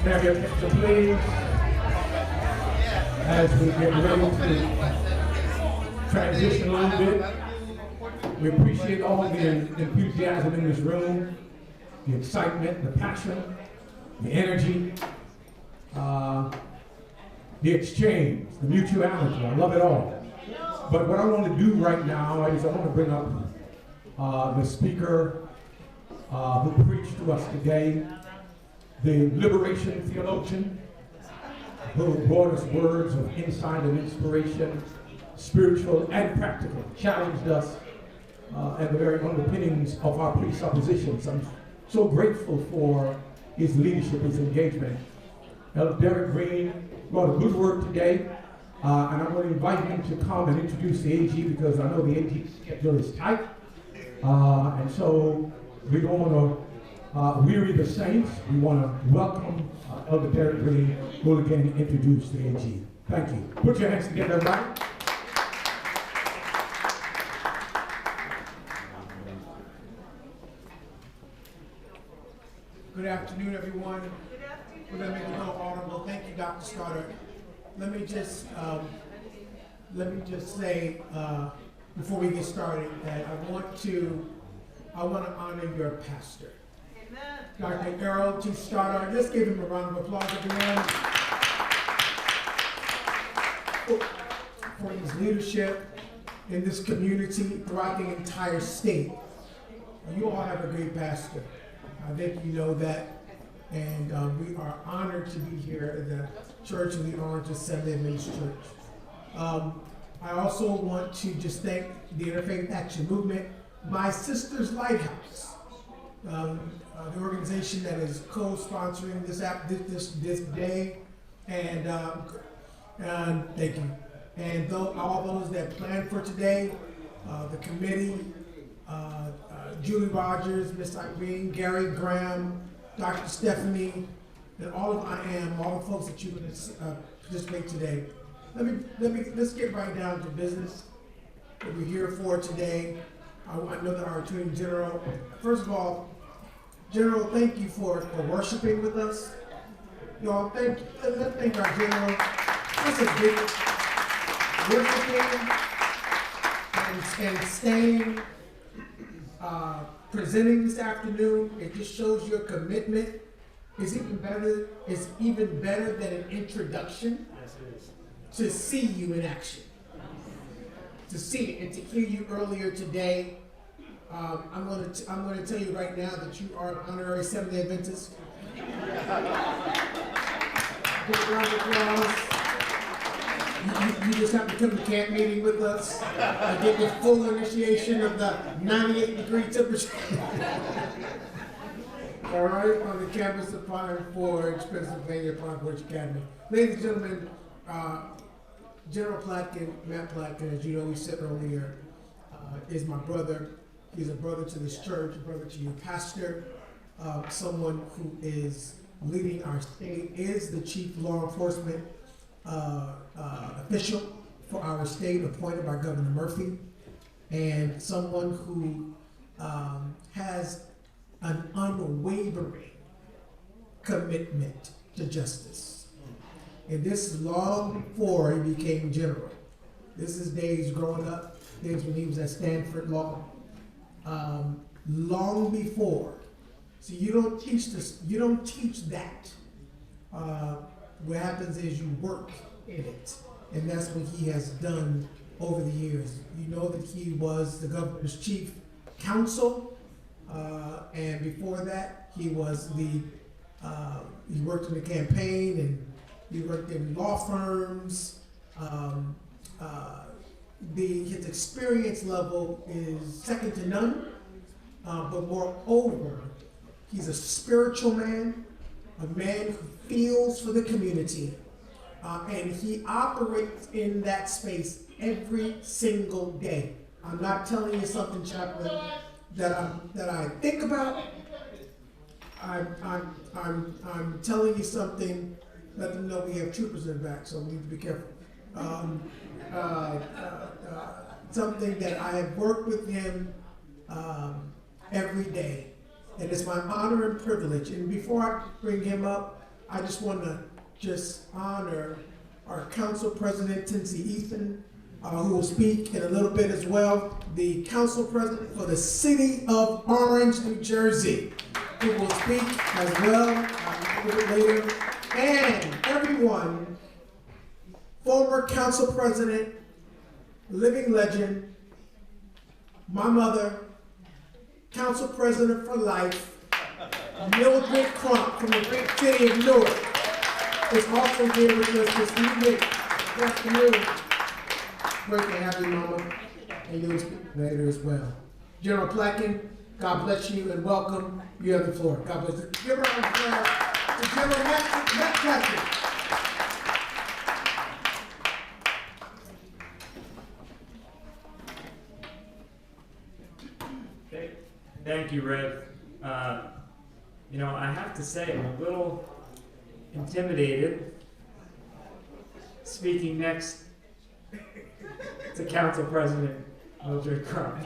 Have your picture, please, as we get ready to transition a little bit. We appreciate all the enthusiasm in this room, the excitement, the passion, the energy, the exchange, the mutuality. I love it all. But what I want to do right now is I want to bring up the speaker who preached to us today, the liberation theologian who brought us words of insight and inspiration, spiritual and practical, challenged us at the very underpinnings of our presuppositions. I'm so grateful for his leadership, his engagement. Elder Derek Green brought a good word today, and I'm going to invite him to come and introduce the AG because I know the AG schedule is tight, and so we don't want to weary the saints. We want to welcome Elder Derek Green, who will again introduce the AG. Thank you. Put your hands together, right? Good afternoon, everyone. Good afternoon. We're going to make it all audible. Thank you, Dr. Stoddard. Let me just say before we get started that I want to honor your pastor. Dr. Errol T. Stoddard. Let's give him a round of applause, everyone, for his leadership in this community throughout the entire state. You all have a great pastor. I think you know that. And we are honored to be here at the Church of the Orange Assembly of Men's Church. I also want to just thank the Interfaith Action Movement, my sister's Lighthouse, the organization that is co-sponsoring this day, and thank you. And all those that planned for today, the committee, Julie Rogers, Miss Irene, Gary Graham, Dr. Stephanie, and all the folks that you would participate today. Let's get right down to business. What we're here for today. I know that our Attorney General, first of all, General, thank you for worshiping with us. Y'all, let's thank our General. That's a big worshiping and staying, presenting this afternoon. It just shows your commitment. It's even better than an introduction. Yes, it is. To see you in action. To see it and to hear you earlier today. I'm going to tell you right now that you are an honorary Seventh-day Adventist. Big round of applause. You just have to come to camp meeting with us and get the full initiation of the 98-degree temperature. All right, on the campus of Pine Forge, Pennsylvania, Pine Forge Academy. Ladies and gentlemen, General Platkin, Matt Platkin, as you know, we said earlier, is my brother. He's a brother to this church, a brother to your pastor, someone who is leading our state, is the chief law enforcement official for our state, appointed by Governor Murphy, and someone who has an unwavering commitment to justice. And this is long before he became general. This is days growing up, days when he was at Stanford Law. Long before. So you don't teach this, you don't teach that. What happens is you work in it. and that's what he has done over the years. You know that he was the governor's chief counsel, and before that, he was he worked in the campaign, and he worked in law firms. His experience level is second to none, but moreover, he's a spiritual man, a man who feels for the community, and he operates in that space every single day. I'm not telling you something, Chaplain, that I think about. I'm telling you something. Let them know we have troopers in the back, so we need to be careful. Something that I have worked with him every day, and it's my honor and privilege. And before I bring him up, I just want to honor our council president, Tinsy Ethan, who will speak in a little bit as well. The council president for the city of Orange, New Jersey, who will speak as well a little bit later. And everyone, former council president, living legend, my mother, council president for life, Mildred Crump from the great city of Newark, is also here with us this evening. Good afternoon. Great to have you, Mama, and you'll speak later as well. General Placken, God bless you and welcome. You have the floor. God bless you. Give her a applause to General Matt Placken. Thank you, Rev. I have to say I'm a little intimidated speaking next to Council President Mildred Crump.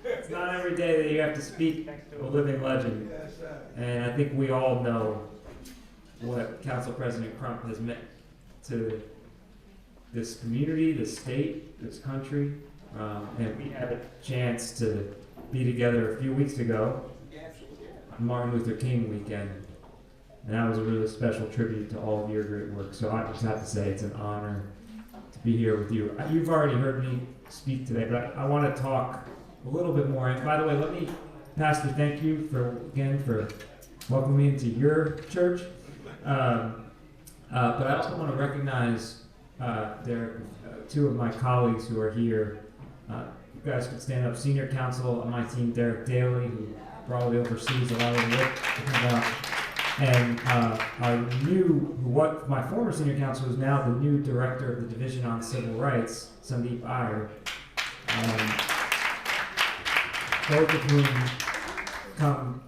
It's not every day that you have to speak next to a living legend. And I think we all know what Council President Crump has meant to this community, this state, this country. And we had a chance to be together a few weeks ago on Martin Luther King weekend. And that was a really special tribute to all of your great work. So I just have to say it's an honor to be here with you. You've already heard me speak today, but I want to talk a little bit more. And by the way, let me, Pastor, thank you for welcoming me into your church. But I also want to recognize there are two of my colleagues who are here. You guys could stand up. Senior counsel on my team, Derek Daly, who probably oversees a lot of the work. And my former senior counsel is now the new director of the Division on Civil Rights, Sandeep Iyer. Both of whom come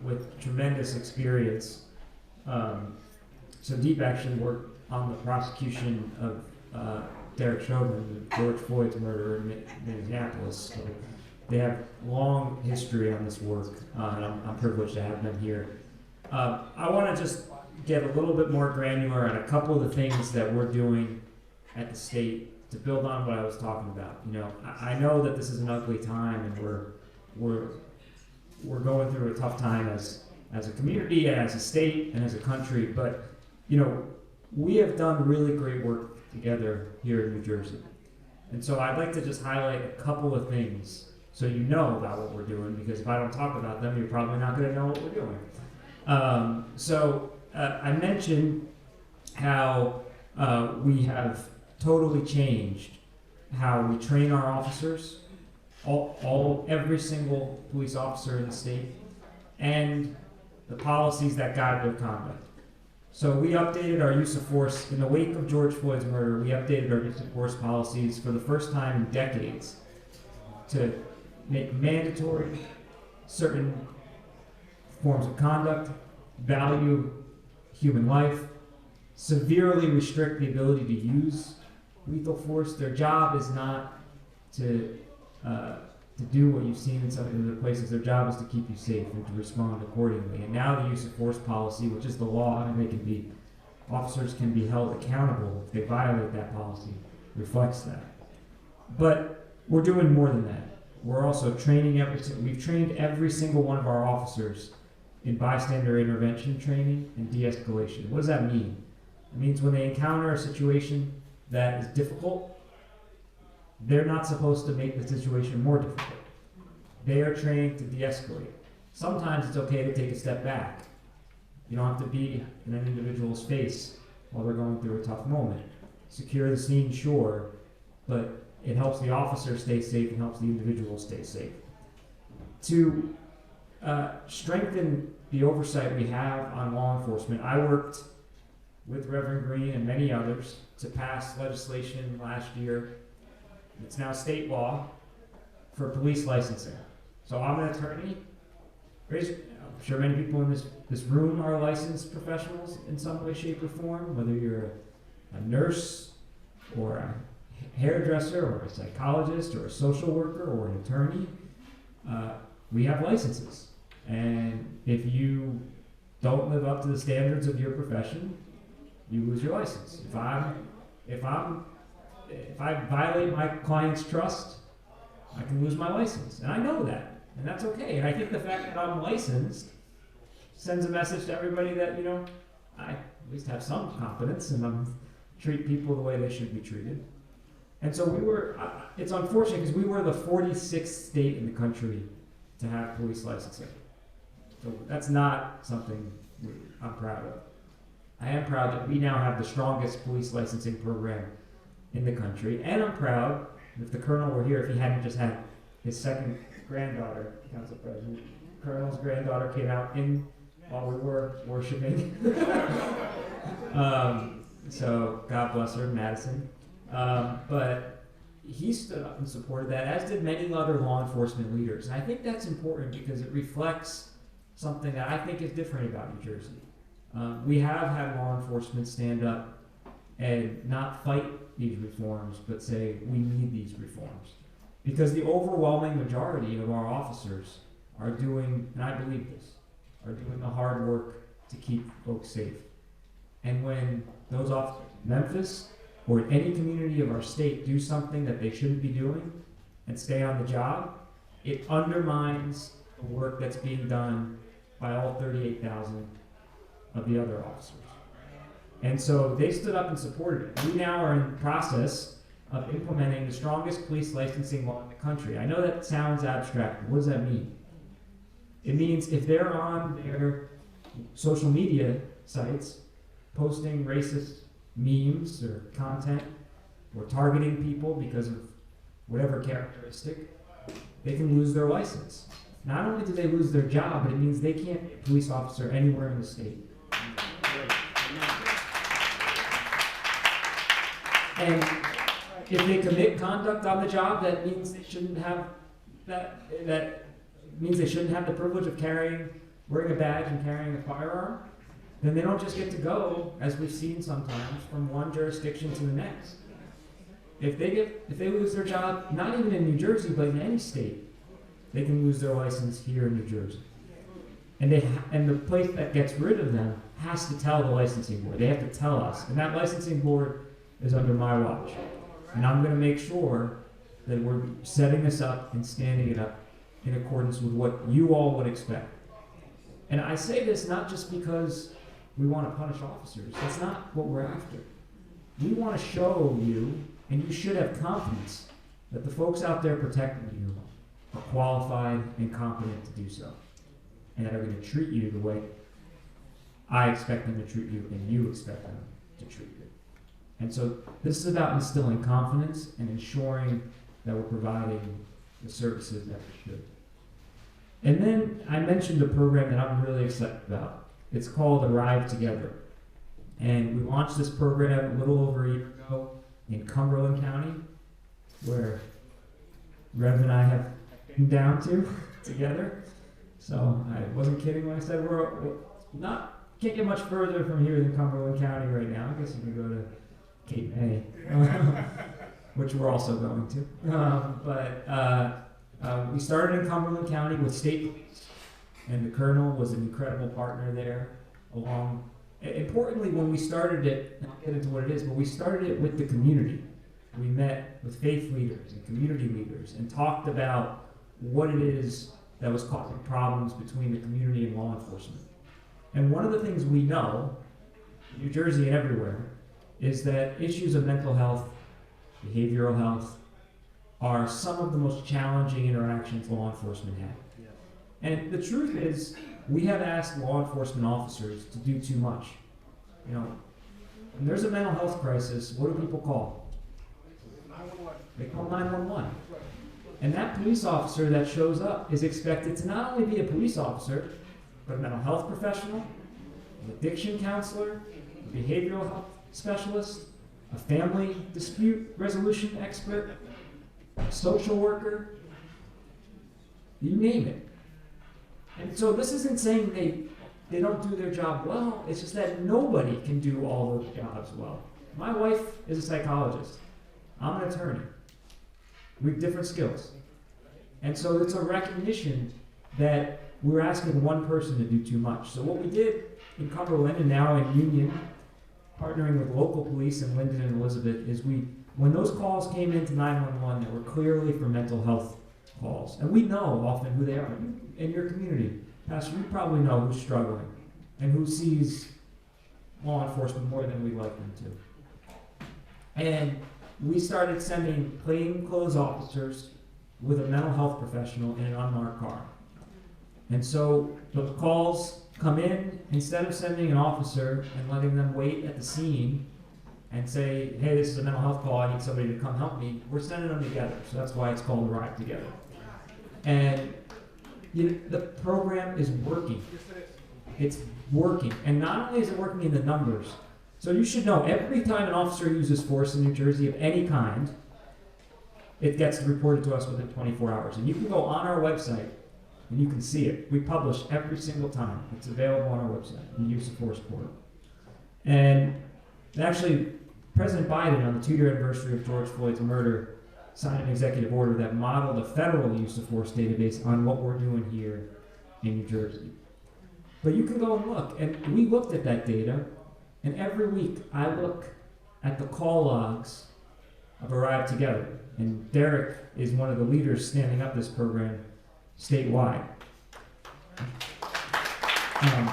with tremendous experience. Sandeep actually worked on the prosecution of Derek Chauvin, George Floyd's murder in Minneapolis. So they have long history on this work, and I'm privileged to have them here. I want to just get a little bit more granular on a couple of the things that we're doing at the state to build on what I was talking about. I know that this is an ugly time, and we're going through a tough time as a community, and as a state, and as a country. But we have done really great work together here in New Jersey. And so I'd like to just highlight a couple of things so you know about what we're doing, because if I don't talk about them, you're probably not going to know what we're doing. I mentioned how we have totally changed how we train our officers, every single police officer in the state, and the policies that guide their conduct. So we updated our use of force in the wake of George Floyd's murder. We updated our use of force policies for the first time in decades to make mandatory certain forms of conduct, value human life, severely restrict the ability to use lethal force. Their job is not to do what you've seen in some of the places. Their job is to keep you safe and to respond accordingly. And now the use of force policy, which is the law, and officers can be held accountable if they violate that policy, reflects that. But we're doing more than that. We're also training we've trained every single one of our officers in bystander intervention training and de-escalation. What does that mean? It means when they encounter a situation that is difficult, they're not supposed to make the situation more difficult. They are trained to de-escalate. Sometimes it's okay to take a step back. You don't have to be in an individual's face while they're going through a tough moment. Secure the scene, sure, but it helps the officer stay safe and helps the individual stay safe. To strengthen the oversight we have on law enforcement, I worked with Reverend Green and many others to pass legislation last year. It's now state law for police licensing. So I'm an attorney. I'm sure many people in this room are licensed professionals in some way, shape, or form, whether you're a nurse or a hairdresser or a psychologist or a social worker or an attorney. We have licenses. And if you don't live up to the standards of your profession, you lose your license. If I violate my client's trust, I can lose my license. And I know that. And that's okay. And I think the fact that I'm licensed sends a message to everybody that, I at least have some confidence and treat people the way they should be treated. And so it's unfortunate because we were the 46th state in the country to have police licensing. So that's not something I'm proud of. I am proud that we now have the strongest police licensing program in the country. And I'm proud, if the Colonel were here, if he hadn't just had his second granddaughter, Council President, Colonel's granddaughter came out while we were worshiping. So God bless her, Madison. But he stood up and supported that, as did many other law enforcement leaders. And I think that's important because it reflects something that I think is different about New Jersey. We have had law enforcement stand up and not fight these reforms, but say we need these reforms. Because the overwhelming majority of our officers are doing, and I believe this, are doing the hard work to keep folks safe. And when those officers in Memphis or in any community of our state do something that they shouldn't be doing and stay on the job, it undermines the work that's being done by all 38,000 of the other officers. And so they stood up and supported it. We now are in the process of implementing the strongest police licensing law in the country. I know that sounds abstract, but what does that mean? It means if they're on their social media sites posting racist memes or content or targeting people because of whatever characteristic, they can lose their license. Not only do they lose their job, but it means they can't be a police officer anywhere in the state. And if they commit conduct on the job, that means they shouldn't have that means they shouldn't have the privilege of wearing a badge and carrying a firearm, then they don't just get to go, as we've seen sometimes, from one jurisdiction to the next. If they lose their job, not even in New Jersey, but in any state, they can lose their license here in New Jersey. And the place that gets rid of them has to tell the licensing board. They have to tell us. And that licensing board is under my watch. And I'm going to make sure that we're setting this up and standing it up in accordance with what you all would expect. And I say this not just because we want to punish officers. That's not what we're after. We want to show you, and you should have confidence, that the folks out there protecting you are qualified and competent to do so. And that are going to treat you the way I expect them to treat you and you expect them to treat you. And so this is about instilling confidence and ensuring that we're providing the services that we should. And then I mentioned a program that I'm really excited about. It's called Arrive Together. And we launched this program a little over a year ago in Cumberland County, where Rev and I have been down to together. So I wasn't kidding when I said we're can't get much further from here than Cumberland County right now. I guess you can go to Cape May, which we're also going to. We started in Cumberland County with state police, and the Colonel was an incredible partner there. Importantly, when we started it, I'll get into what it is, but we started it with the community. We met with faith leaders and community leaders and talked about what it is that was causing problems between the community and law enforcement. And one of the things we know New Jersey and everywhere, is that issues of mental health, behavioral health, are some of the most challenging interactions law enforcement have. And the truth is, we have asked law enforcement officers to do too much. You know, when there's a mental health crisis, what do people call? They call 911. And that police officer that shows up is expected to not only be a police officer, but a mental health professional, an addiction counselor, a behavioral health specialist, a family dispute resolution expert, a social worker, you name it. And so this isn't saying they don't do their job well, it's just that nobody can do all those jobs well. My wife is a psychologist. I'm an attorney. We have different skills. And so it's a recognition that we're asking one person to do too much. So what we did in Cumberland and now in Union, partnering with local police in Linden and Elizabeth, is when those calls came into 911, they were clearly for mental health calls. And we know often who they are. In your community, Pastor, you probably know who's struggling and who sees law enforcement more than we'd like them to. And we started sending plainclothes officers with a mental health professional in an unmarked car. And so the calls come in, instead of sending an officer and letting them wait at the scene and say, hey, this is a mental health call, I need somebody to come help me, we're sending them together. So that's why it's called Ride Together. And the program is working. It's working. And not only is it working in the numbers, so you should know every time an officer uses force in New Jersey of any kind, it gets reported to us within 24 hours. And you can go on our website and you can see it. We publish every single time. It's available on our website, in the use of force portal. And actually, President Biden, on the 2-year anniversary of George Floyd's murder, signed an executive order that modeled a federal use of force database on what we're doing here in New Jersey. But you can go and look, and we looked at that data, and every week I look at the call logs of Arrive Together, and Derek is one of the leaders standing up this program statewide. And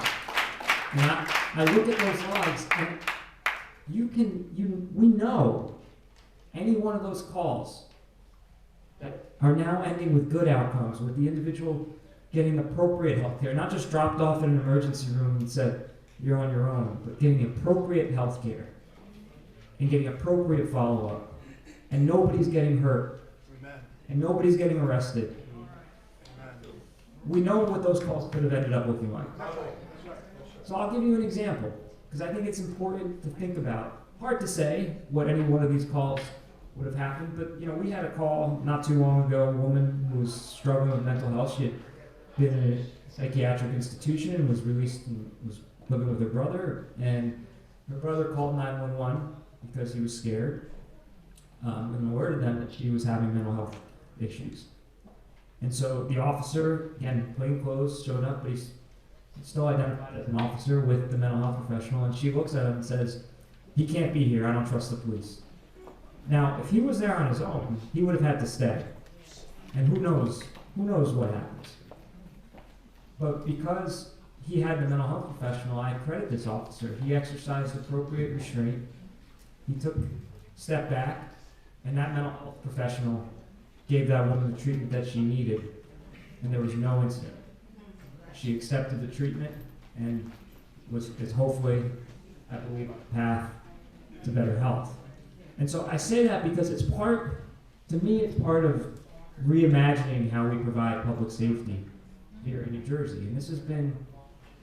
I look at those logs, and we know any one of those calls that are now ending with good outcomes, with the individual getting appropriate health care, not just dropped off in an emergency room and said, you're on your own, but getting appropriate health care and getting appropriate follow-up. And nobody's getting hurt. Amen. And nobody's getting arrested. Amen. We know what those calls could have ended up looking like. So I'll give you an example, because I think it's important to think about. Hard to say what any one of these calls would have happened, but we had a call not too long ago, a woman who was struggling with mental health. She had been in a psychiatric institution and was released and was living with her brother, and her brother called 911 because he was scared and alerted them that she was having mental health issues. And so the officer, again, plainclothes, showed up, but he's still identified as an officer with the mental health professional, and she looks at him and says, he can't be here, I don't trust the police. Now, if he was there on his own, he would have had to stay. And who knows what happens. But because he had the mental health professional, I credit this officer. He exercised appropriate restraint. He took a step back, and that mental health professional gave that woman the treatment that she needed, and there was no incident. She accepted the treatment and is hopefully, I believe, on the path to better health. And so I say that because it's part of reimagining how we provide public safety here in New Jersey. And this has been,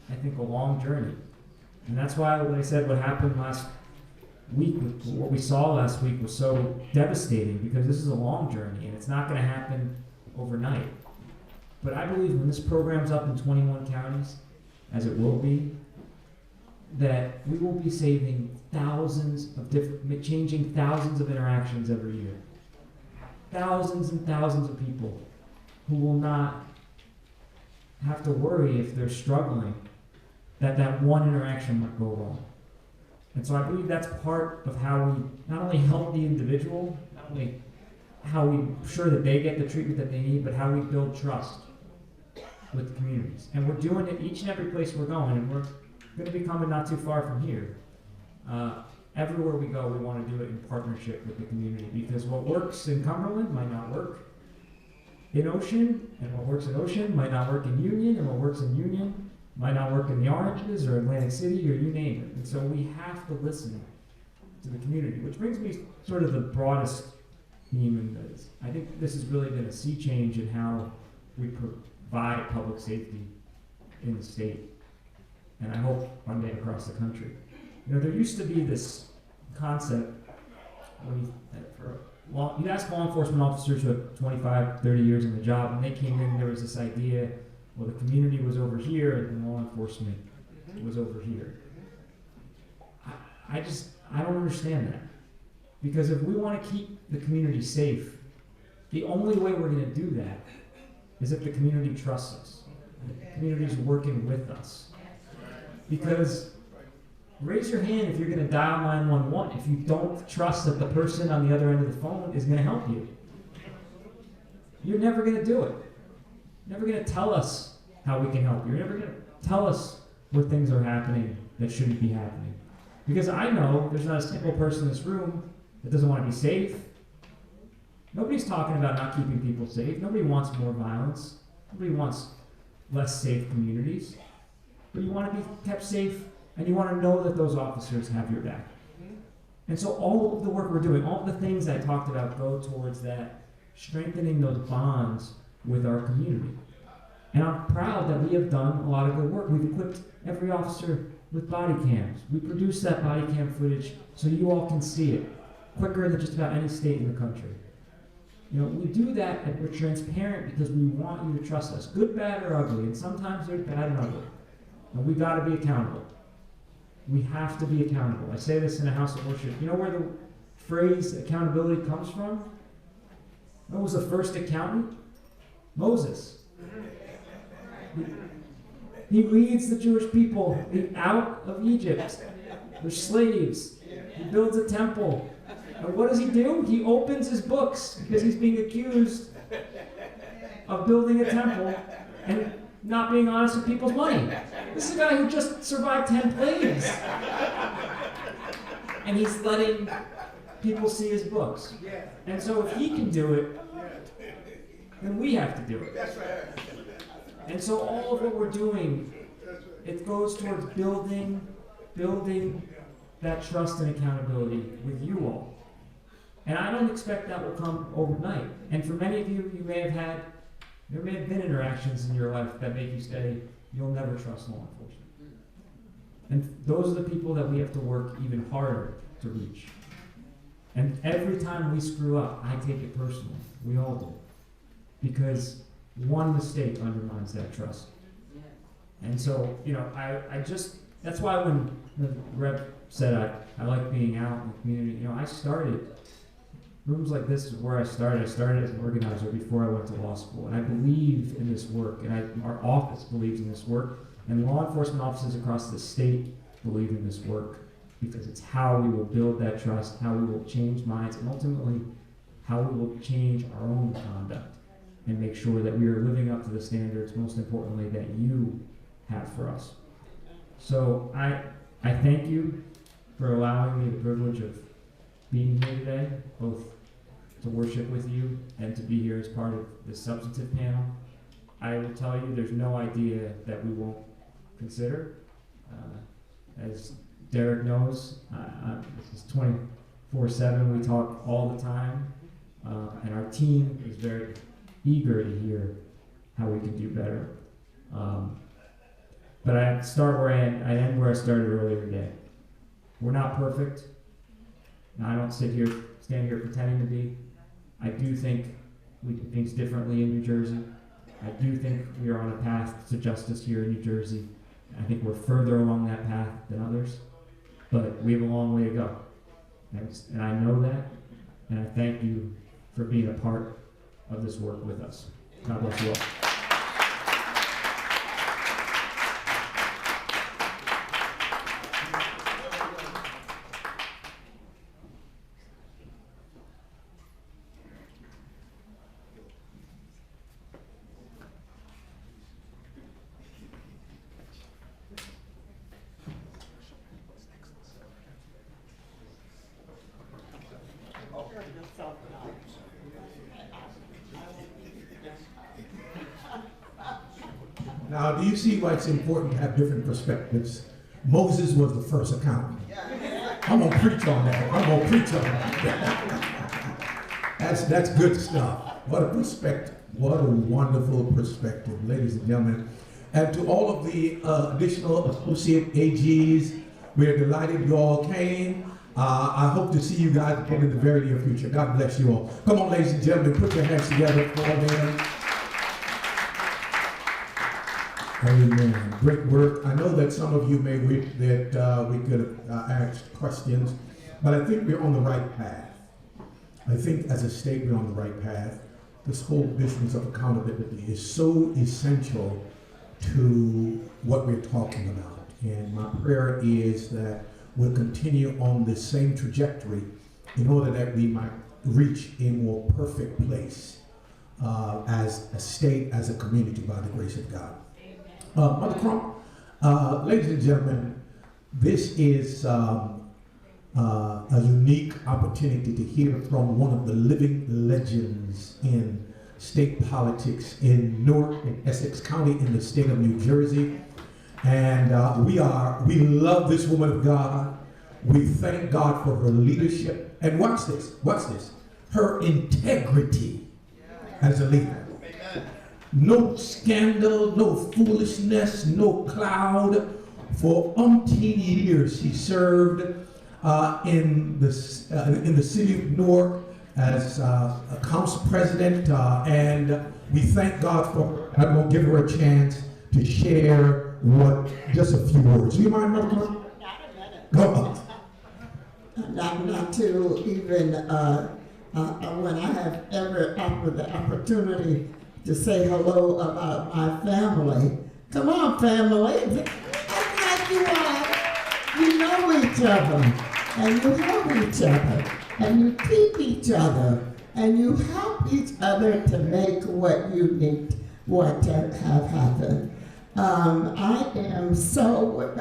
I think, a long journey. And that's why when I said what happened last week, what we saw last week was so devastating, because this is a long journey and it's not going to happen overnight. But I believe when this program's up in 21 counties, as it will be, that we will be saving changing thousands of interactions every year. Thousands and thousands of people who will not have to worry if they're struggling that one interaction might go wrong. And so I believe that's part of how we not only help the individual, not only how we ensure that they get the treatment that they need, but how we build trust with the communities. And we're doing it each and every place we're going, and we're going to be coming not too far from here. Everywhere we go, we want to do it in partnership with the community, because what works in Cumberland might not work in Ocean, and what works in Ocean might not work in Union, and what works in Union might not work in the Oranges or Atlantic City or you name it. And so we have to listen to the community, which brings me sort of the broadest theme in this. I think this is really going to sea change in how we provide public safety in the state, and I hope one day across the country. You know, there used to be this concept when you ask law enforcement officers who have 25, 30 years in the job, when they came in, there was this idea, well, the community was over here and law enforcement was over here. I don't understand that. Because if we want to keep the community safe, the only way we're going to do that is if the community trusts us. The community's working with us. Because raise your hand if you're going to dial 911 if you don't trust that the person on the other end of the phone is going to help you. You're never going to do it. You're never going to tell us how we can help you. You're never going to tell us where things are happening that shouldn't be happening. Because I know there's not a single person in this room that doesn't want to be safe. Nobody's talking about not keeping people safe. Nobody wants more violence. Nobody wants less safe communities. But you want to be kept safe, and you want to know that those officers have your back. And so all of the work we're doing, all of the things I talked about go towards that, strengthening those bonds with our community. And I'm proud that we have done a lot of good work. We've equipped every officer with body cams. We produce that body cam footage so you all can see it quicker than just about any state in the country. You know, we do that and we're transparent because we want you to trust us, good, bad, or ugly. And sometimes there's bad and ugly. And we got to be accountable. We have to be accountable. I say this in a house of worship. You know where the phrase accountability comes from? Who was the first accountant? Moses. He leads the Jewish people out of Egypt. They're slaves. He builds a temple. And what does he do? He opens his books because he's being accused of building a temple and not being honest with people's money. This is a guy who just survived 10 plagues. And he's letting people see his books. And so if he can do it, then we have to do it. And so all of what we're doing, it goes towards building that trust and accountability with you all. And I don't expect that will come overnight. And for many of you, there may have been interactions in your life that make you say, you'll never trust law enforcement. And those are the people that we have to work even harder to reach. And every time we screw up, I take it personally. We all do. Because one mistake undermines that trust. And so, you know, that's why when the rep said I like being out in the community, you know, I started, rooms like this is where I started. I started as an organizer before I went to law school. And I believe in this work, and our office believes in this work, and law enforcement offices across the state believe in this work, because it's how we will build that trust, how we will change minds, and ultimately how we will change our own conduct and make sure that we are living up to the standards, most importantly, that you have for us. So I thank you for allowing me the privilege of being here today, both to worship with you and to be here as part of this substantive panel. I will tell you there's no idea that we won't consider. As Derek knows, this is 24/7. We talk all the time, and our team is very eager to hear how we can do better. But I start where I end where I started earlier today. We're not perfect. Now, I don't stand here pretending to be. I do think we do things differently in New Jersey. I do think we are on a path to justice here in New Jersey. I think we're further along that path than others, but we have a long way to go. And I know that, and I thank you for being a part of this work with us. God bless you all. Now, do you see why it's important to have different perspectives? Moses was the first accountant. I'm gonna preach on that. That's good stuff. What a perspective. What a wonderful perspective, ladies and gentlemen. And to all of the additional associate AGs, we're delighted you all came. I hope to see you guys again in the very near future. God bless you all. Come on, ladies and gentlemen, put your hands together for them. Amen. Great work. I know that some of you may wish that we could have asked questions, but I think we're on the right path. I think as a state we're on the right path. This whole business of accountability is so essential to what we're talking about. And my prayer is that we'll continue on this same trajectory in order that we might reach a more perfect place as a state, as a community, by the grace of God. Mother Crump, ladies and gentlemen, this is a unique opportunity to hear from one of the living legends in state politics in Newark, in Essex County, in the state of New Jersey. And we love this woman of God. We thank God for her leadership. And watch this, her integrity as a leader. No scandal, no foolishness, no cloud. For umpteen years she served in the city of Newark as a council president, and we thank God for her. I'm going to give her a chance to share just a few words. Do you mind, Mother Clerk? Go on. Not to even, when I have ever offered the opportunity to say hello about my family. Come on, family. Act like you are. You know each other, and you help each other, and you keep each other, and you help each other to make what you need, what to have happen. I am so,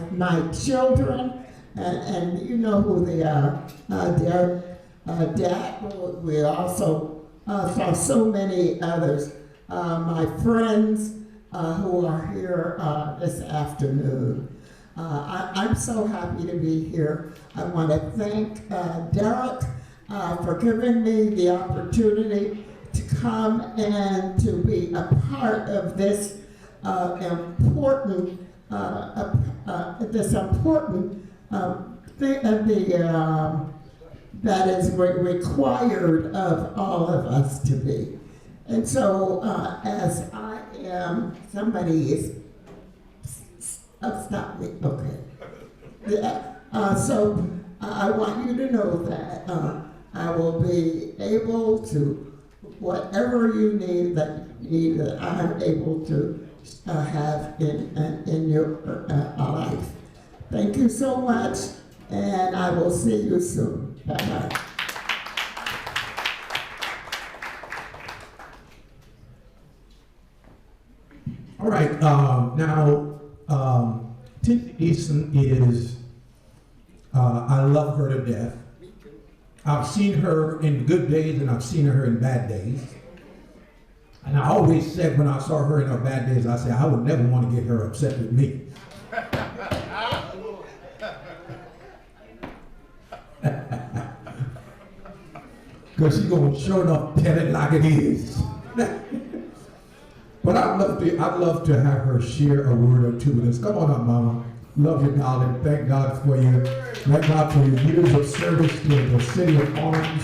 my children, and you know who they are, their dad, we also saw so many others, my friends who are here this afternoon. I'm so happy to be here. I want to thank Derek for giving me the opportunity to come and to be a part of this important thing that is required of all of us to be. And so as I am, somebody is, stop me, okay. So I want you to know that I will be able to, whatever you need that I'm able to have in your life. Thank you so much, and I will see you soon. Bye-bye. All right, now, Tiffany Easton is, I love her to death. I've seen her in good days and I've seen her in bad days. And I always said when I saw her in her bad days, I said, I would never want to get her upset with me. Because she's going to sure enough tell it like it is. But I'd love to have her share a word or two with us. Come on up, Mama. Love you, darling. Thank God for you. Thank God for your years of service to the city of Orange.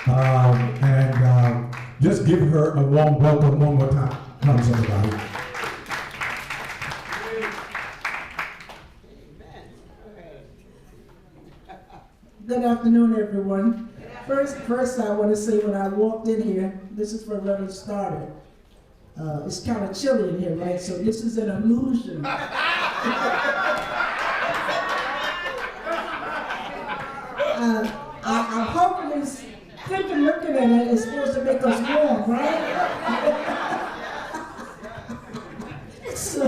And just give her a warm welcome one more time. Come, everybody. Good afternoon, everyone. First, I want to say when I walked in here, this is where Reverend started. It's kind of chilly in here, right? So this is an illusion. I'm hoping this thinking, looking at it is supposed to make us warm, right? So,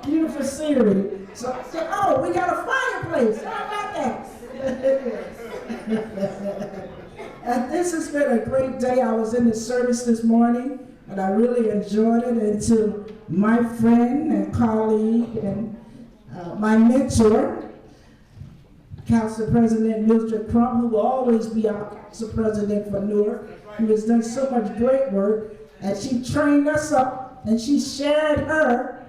beautiful scenery. So I said, oh, we got a fireplace. How about that? And this has been a great day. I was in the service this morning, and I really enjoyed it. And to my friend and colleague and my mentor, Council President Mildred Crump, who will always be our Council President for Newark, who has done so much great work, and she trained us up and she shared her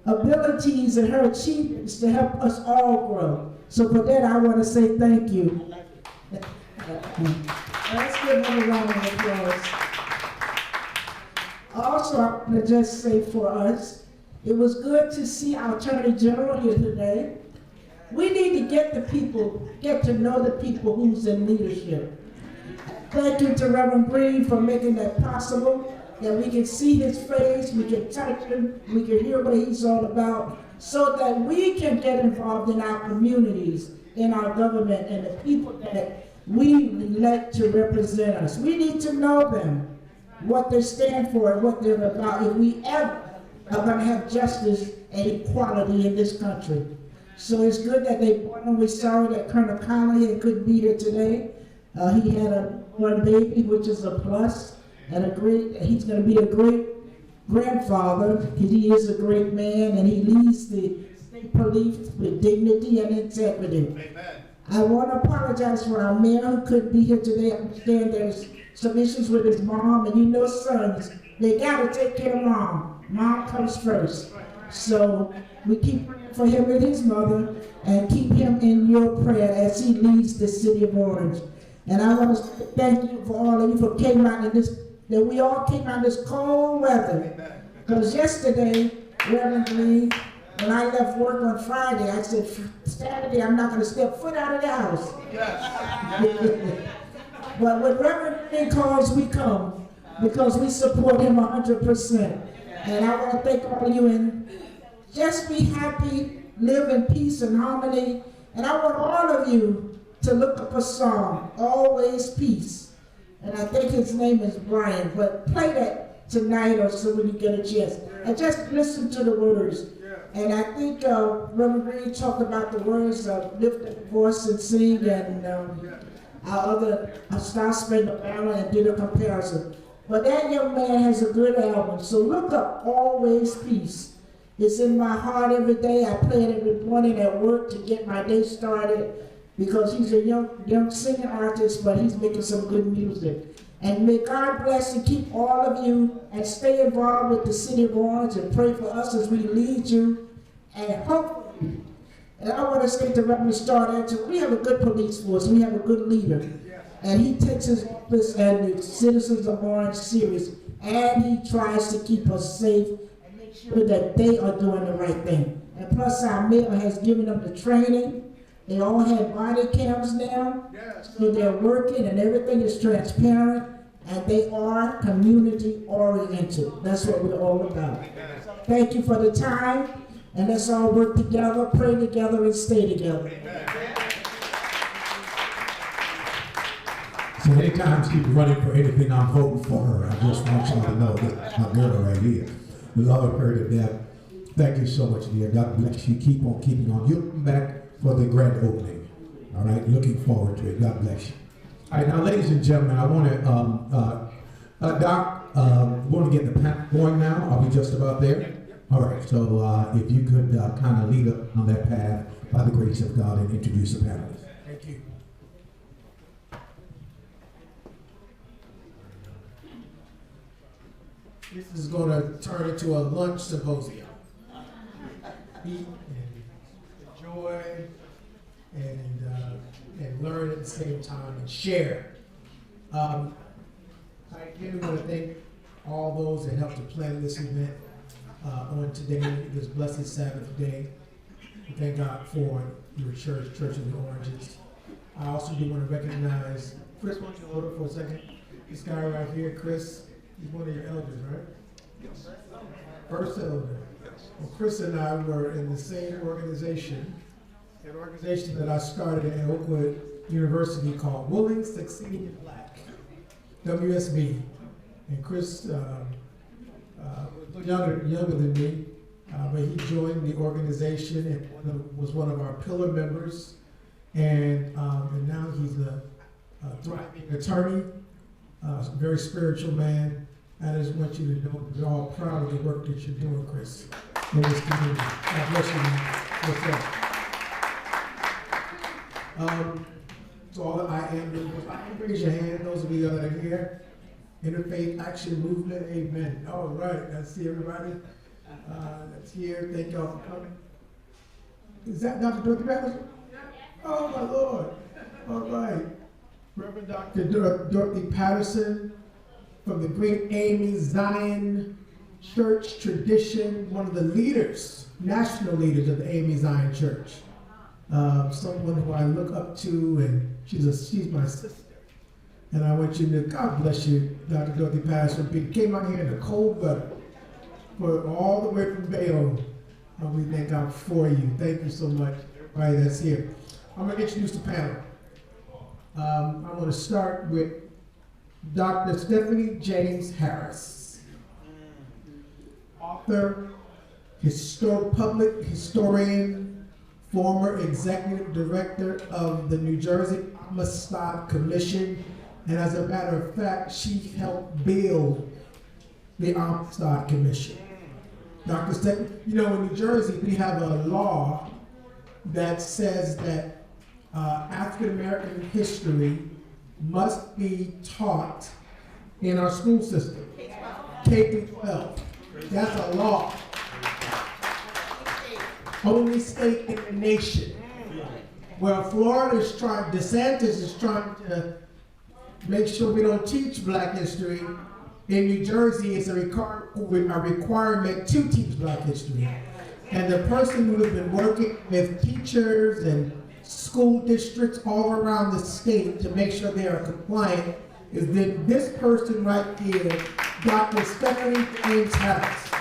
abilities and her achievements to help us all grow. So for that, I want to say thank you. Let's give her a round of applause. Also, I want to just say for us, it was good to see our Attorney General here today. We need to get to know the people who's in leadership. Thank you to Reverend Green for making that possible, that we can see his face, we can touch him, we can hear what he's all about, so that we can get involved in our communities, in our government, and the people that we elect to represent us. We need to know them, what they stand for and what they're about, if we ever are going to have justice and equality in this country. So it's good that they born, and we're sorry that Colonel Connolly couldn't be here today. He had one baby, which is a plus, and he's going to be a great grandfather. He is a great man, and he leads the state police with dignity and integrity. Amen. I want to apologize for our mayor who couldn't be here today. I understand there's some issues with his mom, and you know sons, they got to take care of mom. Mom comes first. So we keep praying for him and his mother, and keep him in your prayer as he leads the city of Orange. And I want to thank you for all of you for came out in this, that we all came out in this cold weather. Because yesterday, Reverend Green, when I left work on Friday, I said, Saturday I'm not going to step foot out of the house. Yes. But when Reverend Green calls, we come, because we support him 100%. And I want to thank all of you, and just be happy, live in peace and harmony. And I want all of you to look up a song, Always Peace. And I think his name is Brian, but play that tonight or so when you get a chance. And just listen to the words. And I think Reverend Green talked about the words of lift up voice and sing, and our Star Spangled Banner, and did a comparison. But that young man has a good album, so look up Always Peace. It's in my heart every day. I play it every morning at work to get my day started, because he's a young singing artist, but he's making some good music. And may God bless and keep all of you, and stay involved with the city of Orange, and pray for us as we lead you. And hopefully, and I want to say to Reverend Starr, we have a good police force, we have a good leader. And he takes his office and the citizens of Orange serious, and he tries to keep us safe and make sure that they are doing the right thing. And plus our mayor has given them the training. They all have body cams now, so they're working and everything is transparent, and they are community oriented. That's what we're all about. Thank you for the time, and let's all work together, pray together, and stay together. So anytime she's running for anything, I'm voting for her. I just want y'all to know that my girl right here. We love her to death. Thank you so much, dear. God bless you. Keep on keeping on. You'll come back for the grand opening. All right, looking forward to it. God bless you. All right, now, ladies and gentlemen, I want to, Doc, want to get the path going now. Are we just about there? All right, so if you could kind of lead up on that path by the grace of God and introduce the panelists. Thank you. This is going to turn into a lunch symposium. Eat and enjoy and learn at the same time and share. I again want to thank all those that helped to plan this event on today, this blessed Sabbath day. We thank God for your church, Church of the Oranges. I also do want to recognize, Chris, why don't you hold it for a second? This guy right here, Chris, he's one of your elders, right? Yes. First elder. Yes. Well, Chris and I were in the same organization, an organization that I started at Oakwood University called Willing, Succeeding Black, WSB. And Chris was younger than me, but he joined the organization and was one of our pillar members. And now he's a thriving attorney, very spiritual man. I just want you to know we're all proud of the work that you're doing, Chris, in this community. God bless you, man. What's up? To all the I am members, raise your hand, those of you that are here. Interfaith Action Movement, amen. All right, I see everybody that's here. Thank y'all for coming. Is that Dr. Dorothy Patterson? Oh, my Lord. All right. Reverend Dr. Dorothy Patterson from the great Amy Zion Church tradition, one of the leaders, national leaders of the Amy Zion Church. Someone who I look up to, and she's my sister. And I want you to, God bless you, Dr. Dorothy Patterson. Came out here in the cold weather, for all the way from Bayonne. We thank God for you. Thank you so much, everybody that's here. I'm going to introduce the panel. I'm going to start with Dr. Stephanie James Harris, author, public historian, former executive director of the New Jersey Amistad Commission, and as a matter of fact, she helped build the Amistad Commission. Dr. Stephanie, you know, in New Jersey, we have a law that says that African American history must be taught in our school system, K through 12. That's a law. Only state in the nation. Well, DeSantis is trying to make sure we don't teach black history. In New Jersey, it's a requirement to teach black history. And the person who has been working with teachers and school districts all around the state to make sure they are compliant is then this person right here, Dr. Stephanie James Harris.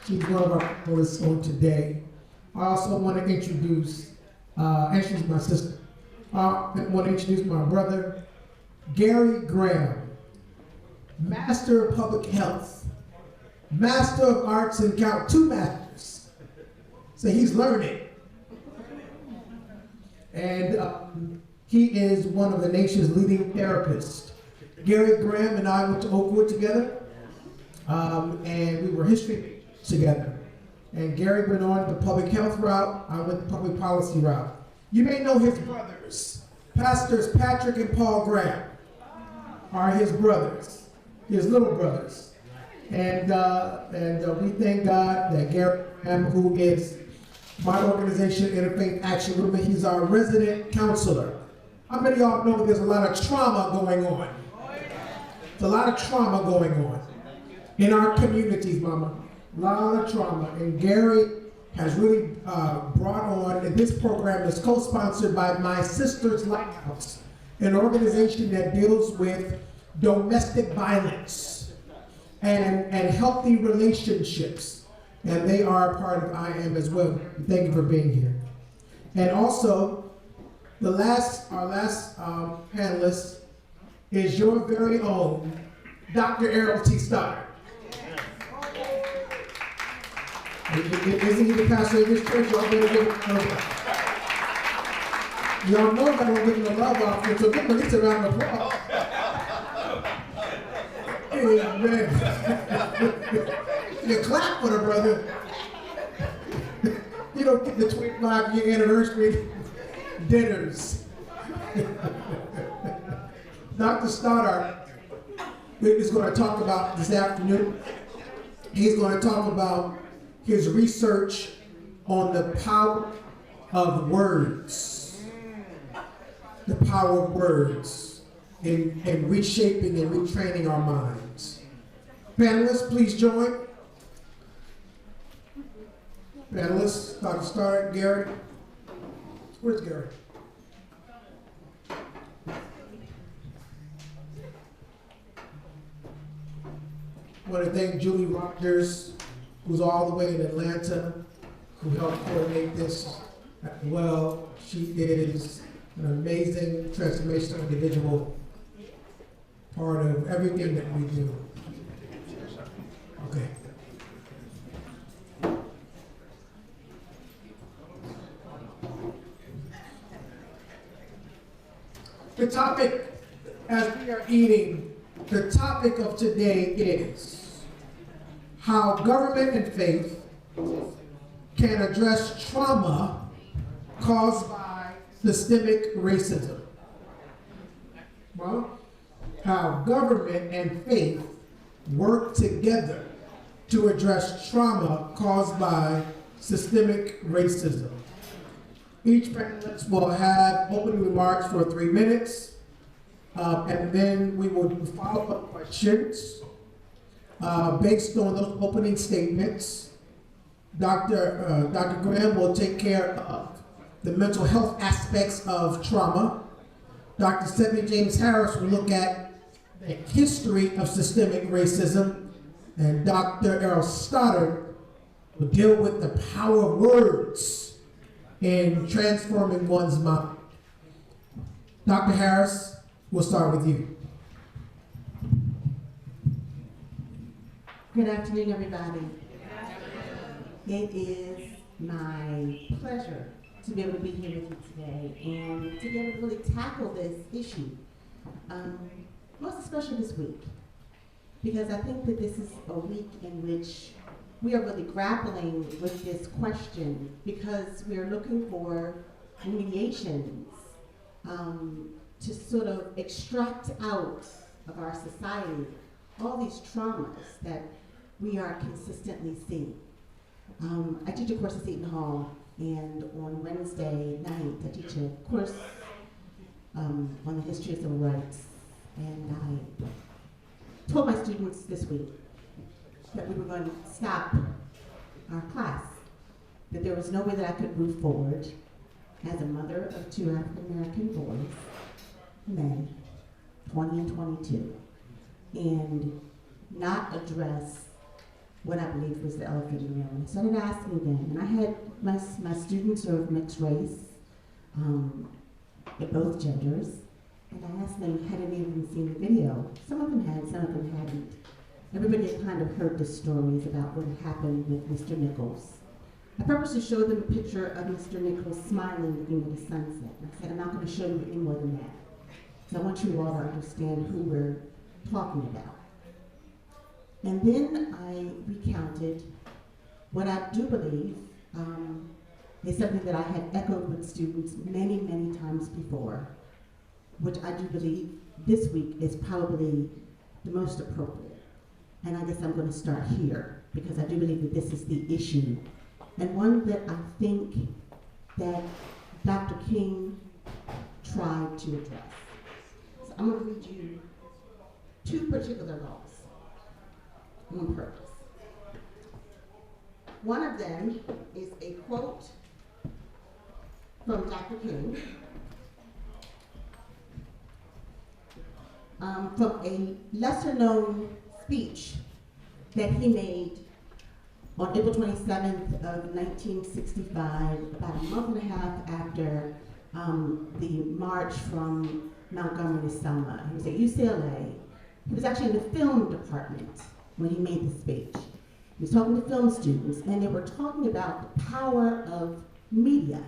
She's one of our panelists on today. I also want to introduce, and she's my sister. I want to introduce my brother, Gary Graham, Master of Public Health, Master of Arts and Count, 2 masters. So he's learning. And he is one of the nation's leading therapists. Gary Graham and I went to Oakwood together, and we were history together. And Gary went on the public health route, I went the public policy route. You may know his brothers. Pastors Patrick and Paul Graham are his brothers, his little brothers. And we thank God that Gary Graham, who is my organization, Interfaith Action Movement, he's our resident counselor. How many of y'all know there's a lot of trauma going on? There's a lot of trauma going on in our communities, mama. A lot of trauma. And Gary has really brought on, and this program is co-sponsored by My Sister's Lighthouse, an organization that deals with domestic violence and healthy relationships. And they are a part of I Am as well. Thank you for being here. And also, our last panelist is your very own Dr. Errol T. Stoddard. Isn't he the pastor of this church? Y'all better give him a love. Y'all know that we're giving a love offering, so give him a round of applause. Amen. You clap for the brother. You don't get the 25-year anniversary dinners. Dr. Stoddard is going to talk about this afternoon. He's going to talk about his research on the power of words. The power of words in reshaping and retraining our minds. Panelists, please join. Panelists, Dr. Stoddard, Gary. Where's Gary? I want to thank Julie Rogers, who's all the way in Atlanta, who helped coordinate this well. She is an amazing transformational individual, part of everything that we do. Okay. The topic as we are eating, the topic of today is how government and faith can address trauma caused by systemic racism. Well, how government and faith work together to address trauma caused by systemic racism. Each panelist will have opening remarks for 3 minutes, and then we will do follow-up questions based on those opening statements. Dr. Graham will take care of the mental health aspects of trauma. Dr. Stephanie James Harris will look at the history of systemic racism, and Dr. Errol Stoddard will deal with the power of words in transforming one's mind. Dr. Harris, we'll start with you. Good afternoon, everybody. It is my pleasure to be able to be here with you today and to be able to really tackle this issue, most especially this week, because I think that this is a week in which we are really grappling with this question because we are looking for remediations to sort of extract out of our society all these traumas that we are consistently seeing. I teach a course at Seton Hall, and on Wednesday night I teach a course on the history of civil rights, and I told my students this week that we were going to stop our class, that there was no way that I could move forward as a mother of 2 African American boys, men, 20 and 22, and not address what I believed was the elephant in the room. I started asking them, and I had my students are of mixed race, at both genders, and I asked them, had any of them seen the video? Some of them had, some of them hadn't. Everybody had kind of heard the stories about what had happened with Mr. Nichols. I purposely showed them a picture of Mr. Nichols smiling looking at the sunset. I said, I'm not going to show you any more than that. So I want you all to understand who we're talking about. And then I recounted what I do believe is something that I had echoed with students many, many times before, which I do believe this week is probably the most appropriate. And I guess I'm going to start here because I do believe that this is the issue, and one that I think that Dr. King tried to address. So I'm going to read you 2 particular laws on purpose. One of them is a quote from Dr. King from a lesser known speech that he made on April 27th of 1965, about a month and a half after the march from Montgomery to Selma. He was at UCLA. He was actually in the film department when he made the speech. He was talking to film students, and they were talking about the power of media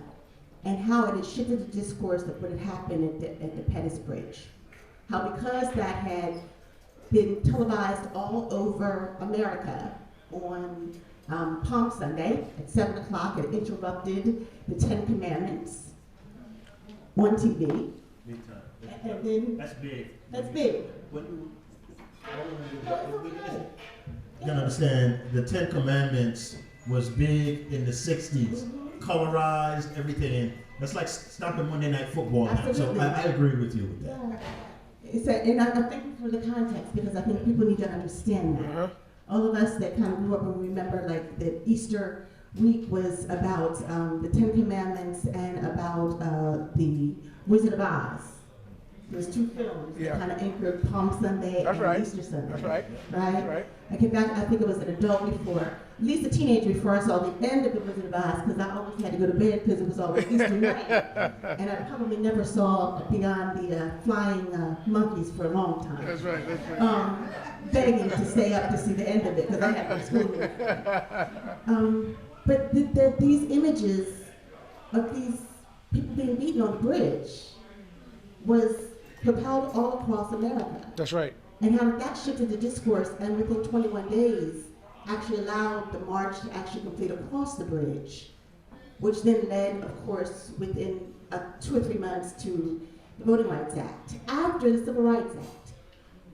and how it had shifted the discourse of what had happened at the Pettus Bridge. How because that had been televised all over America on Palm Sunday at 7 o'clock, it interrupted the 10 Commandments on TV. Big time. And then, That's big. that's big. You gotta understand, the 10 Commandments was big in the 60s, colorized, everything. And that's like stopping Monday Night Football now. So Absolutely. I agree with you with that. Yeah. And I thank you for the context because I think people need to understand that. All of us that kind of grew up and remember like that Easter week was about the 10 Commandments and about the Wizard of Oz. There's 2 films that kind of anchored Palm Sunday and Easter Sunday. That's right. Right? That's right. I came back, I think it was an adult before, at least a teenager before I saw the end of the Wizard of Oz, because I always had to go to bed because it was always Easter night. And I probably never saw beyond the flying monkeys for a long time. That's right. That's right. Begging to stay up to see the end of it because I had to school. But these images of these people being beaten on the bridge was propelled all across America. That's right. And how that shifted the discourse, and within 21 days, actually allowed the march to actually complete across the bridge, which then led, of course, within 2 or 3 months to the Voting Rights Act, after the Civil Rights Act.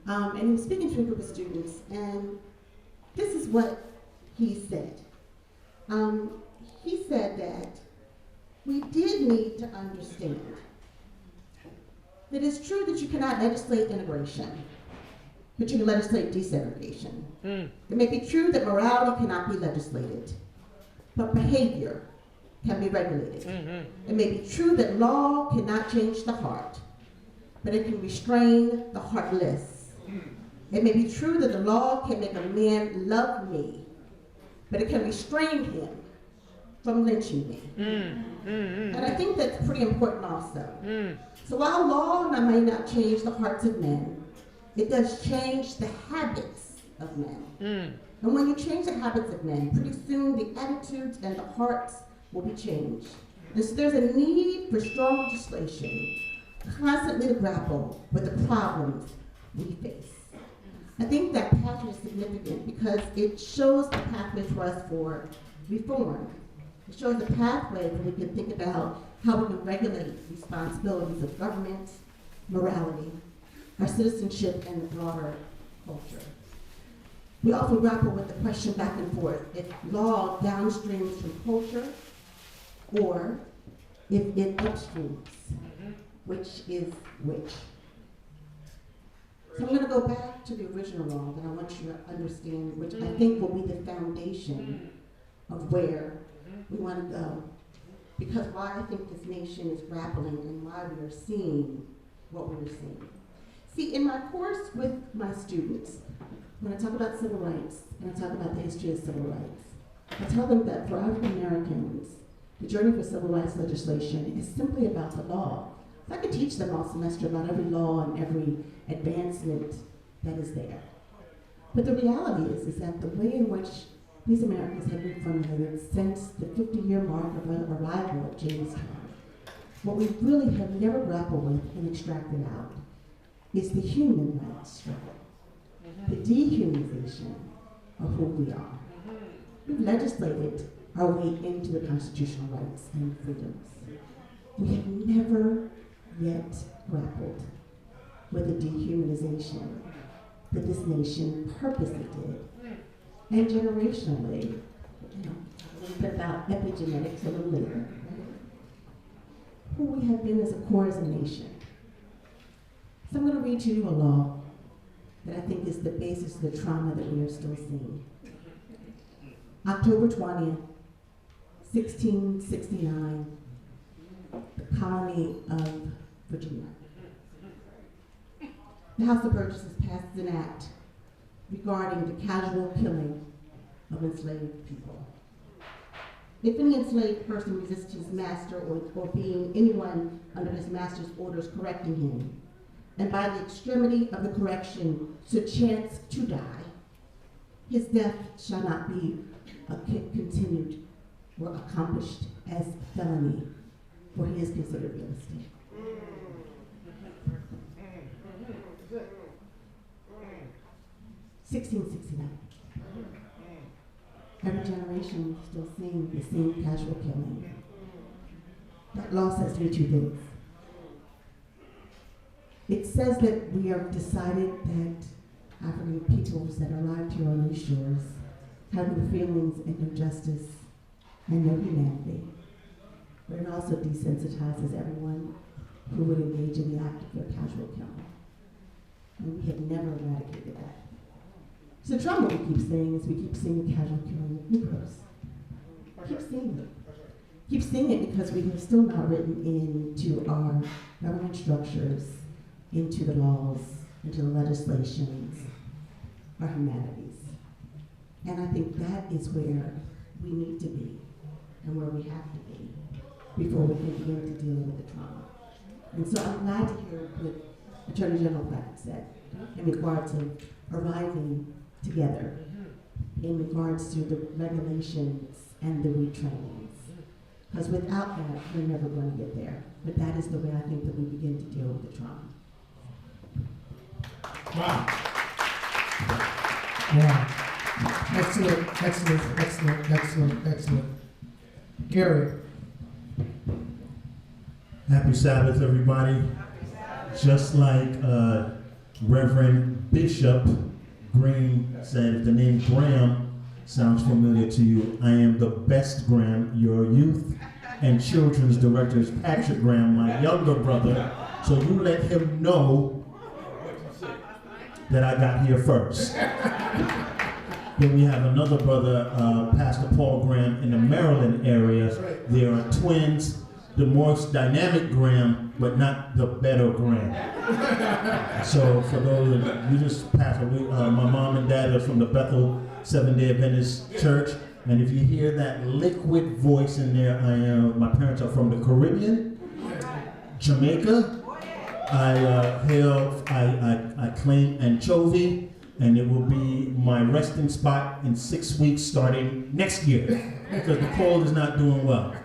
And he was speaking to a group of students, and this is what he said. He said that we did need to understand that it's true that you cannot legislate integration, but you can legislate desegregation. It may be true that morality cannot be legislated, but behavior can be regulated. It may be true that law cannot change the heart, but it can restrain the heartless. It may be true that the law can make a man love me, but it can restrain him from lynching me. And I think that's pretty important also. So while law may not change the hearts of men, it does change the habits of men. And when you change the habits of men, pretty soon the attitudes and the hearts will be changed. And so there's a need for strong legislation, constantly to grapple with the problems we face. I think that pathway is significant because it shows the pathway for us for reform. It shows the pathway where we can think about how we can regulate responsibilities of government, morality, our citizenship, and the broader culture. We often grapple with the question back and forth if law downstreams from culture or if it upstreams, which is which. So I'm going to go back to the original law that I want you to understand, which I think will be the foundation of where we want to go. Because why I think this nation is grappling and why we are seeing what we're seeing. See, in my course with my students, when I talk about civil rights and I talk about the history of civil rights, I tell them that for African Americans, the journey for civil rights legislation is simply about the law. So I could teach them all semester about every law and every advancement that is there. But the reality is that the way in which these Americans have been formulated since the 50-year mark of arrival at Jamestown, what we really have never grappled with and extracted out is the human rights struggle, the dehumanization of who we are. We've legislated our way into the constitutional rights and freedoms. We have never yet grappled with the dehumanization that this nation purposely did. And generationally, a little bit about epigenetics a little later, who we have been as a core as a nation. So I'm going to read to you a law that I think is the basis of the trauma that we are still seeing. October 20th, 1669, the colony of Virginia. The House of Burgesses passed an act regarding the casual killing of enslaved people. If any enslaved person resists his master or being anyone under his master's orders correcting him, and by the extremity of the correction should chance to die, his death shall not be continued or accomplished as felony, for he is considered guilty. (1669). Every generation is still seeing the same casual killing. That law says to me two things. It says that we have decided that African peoples that arrived here on these shores have no feelings and no justice and no humanity. But it also desensitizes everyone who would engage in the act of their casual killing. And we have never eradicated that. So the trauma we keep saying is we keep seeing the casual killing of Negroes. Keep seeing it. Keep seeing it because we have still not written into our government structures, into the laws, into the legislations, our humanities. And I think that is where we need to be and where we have to be before we can begin to deal with the trauma. And so I'm glad to hear what Attorney General Pratt said in regards to arriving together, in regards to the regulations and the retrainings. Because without that, we're never going to get there. But that is the way I think that we begin to deal with the trauma. Wow. Wow. Excellent, excellent, excellent, excellent, excellent. Gary. Happy Sabbath, everybody. Just like Reverend Bishop Green said, if the name Graham sounds familiar to you, I am the best Graham. Your youth and children's director is Patrick Graham, my younger brother. So you let him know that I got here first. Then we have another brother, Pastor Paul Graham, in the Maryland area. They are twins, the most dynamic Graham, but not the better Graham. So for those that you just passed, my mom and dad are from the Bethel Seventh-day Adventist Church, and if you hear that liquid voice in there, my parents are from the Caribbean, Jamaica. I claim anchovy, and it will be my resting spot in 6 weeks starting next year, because the cold is not doing well.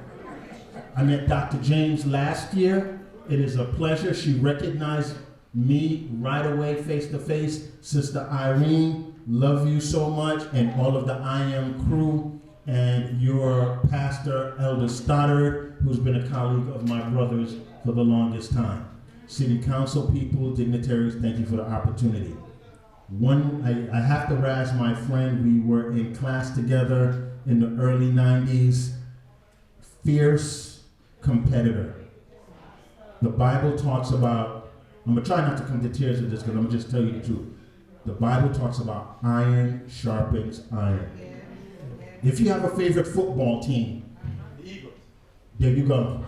I met Dr. James last year. It is a pleasure. She recognized me right away, face to face. Sister Irene, love you so much, and all of the I Am crew, and your pastor, Elder Stoddard, who's been a colleague of my brother's for the longest time. City council people, dignitaries, thank you for the opportunity. I have to razz my friend. We were in class together in the early 90s. Fierce competitor. The Bible talks about, I'm going to try not to come to tears with this because I'm going to just tell you the truth. The Bible talks about iron sharpens iron. If you have a favorite football team, the Eagles. There you go.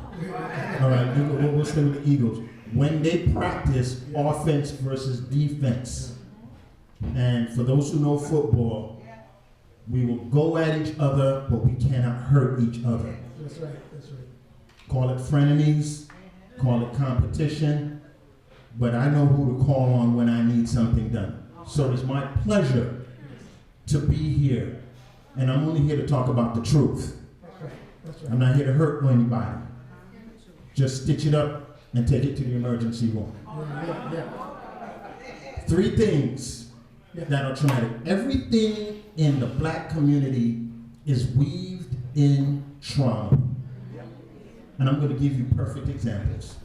All right, we'll stay with the Eagles. When they practice offense versus defense, and for those who know football, we will go at each other, but we cannot hurt each other. That's right, that's right. Call it frenemies, call it competition, but I know who to call on when I need something done. So it's my pleasure to be here, and I'm only here to talk about the truth. That's right, that's right. I'm not here to hurt anybody. Just stitch it up and take it to the emergency room. Yeah. 3 things that are traumatic. Everything in the black community is weaved in trauma. And I'm going to give you perfect examples.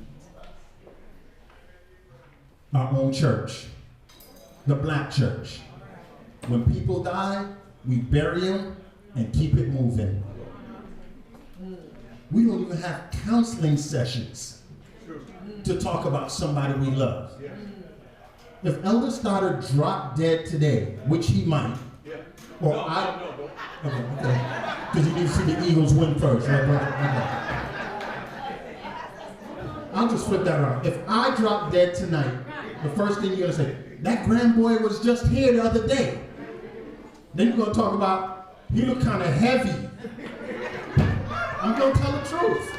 Our own church, the black church. When people die, we bury them and keep it moving. We don't even have counseling sessions to talk about somebody we love. If Elder Stoddard dropped dead today, which he might, or because you need to see the Eagles win first, right, brother? Okay. I'll just flip that around. If I drop dead tonight, the first thing you're gonna say, that grandboy was just here the other day. Then you're gonna talk about, he looked kind of heavy. I'm gonna tell the truth.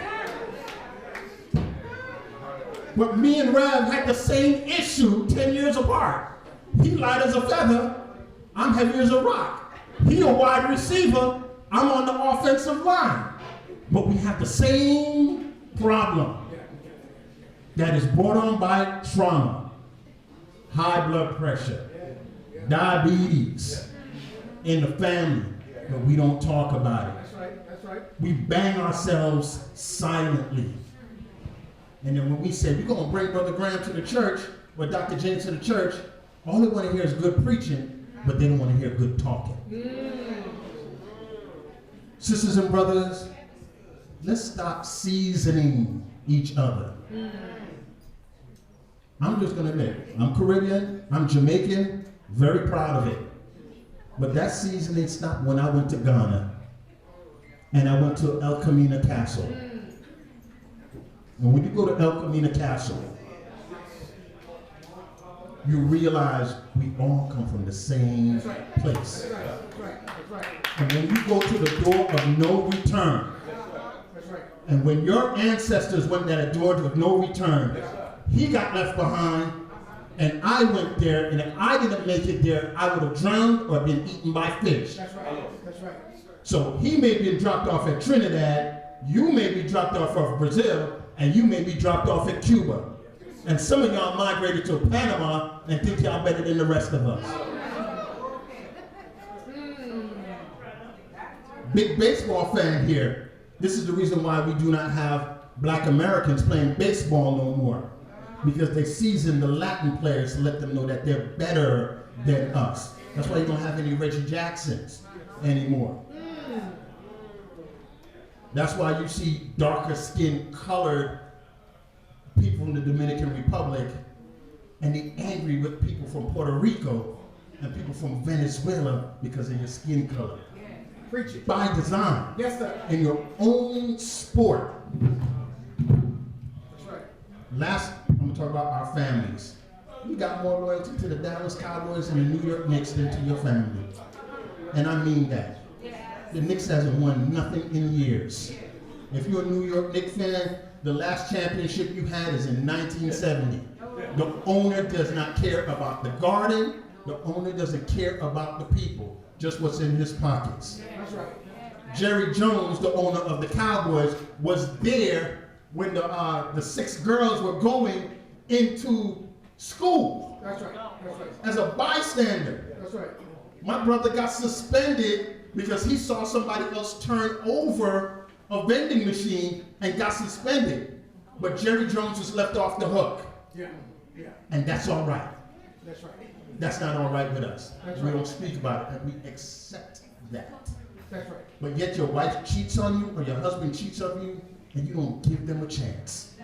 But me and Rev had the same issue 10 years apart. He light as a feather, I'm heavy as a rock. He a wide receiver, I'm on the offensive line. But we have the same problem that is brought on by trauma. High blood pressure, diabetes in the family, but we don't talk about it. That's right. We bang ourselves silently. And then when we say, we're going to bring Brother Graham to the church, or Dr. James to the church, all they want to hear is good preaching, but they don't want to hear good talking. Sisters and brothers, let's stop seasoning each other. I'm just going to admit, I'm Caribbean, I'm Jamaican, very proud of it. But that seasoning stopped when I went to Ghana, and I went to El Camino Castle. And when you go to El Camino Castle, you realize we all come from the same place. That's right. And when you go to the door of no return, and when your ancestors went at a door of no return, he got left behind, and I went there, and if I didn't make it there, I would have drowned or been eaten by fish. That's right. So he may be dropped off at Trinidad, you may be dropped off of Brazil, and you may be dropped off at Cuba. And some of y'all migrated to Panama and think y'all better than the rest of us. Big baseball fan here. This is the reason why we do not have black Americans playing baseball no more. Because they season the Latin players to let them know that they're better than us. That's why you don't have any Reggie Jacksons anymore. That's why you see darker skinned colored people from the Dominican Republic and they're angry with people from Puerto Rico and people from Venezuela because of your skin color. Preach it. By design. Yes, sir. In your own sport. That's right. Last, I'm going to talk about our families. You got more loyalty to the Dallas Cowboys and the New York Knicks than to your family. And I mean that. The Knicks hasn't won nothing in years. If you're a New York Knicks fan, the last championship you had is in 1970. The owner does not care about the garden. The owner doesn't care about the people, just what's in his pockets. That's right. Jerry Jones, the owner of the Cowboys, was there when the 6 girls were going into school. That's right. That's right. As a bystander. That's right. My brother got suspended because he saw somebody else turn over a vending machine and got suspended. But Jerry Jones was left off the hook. Yeah. Yeah. And that's all right. That's right. That's not all right with us. That's We right. don't speak about it, and we accept that. That's right. But yet your wife cheats on you or your husband cheats on you and you don't give them a chance.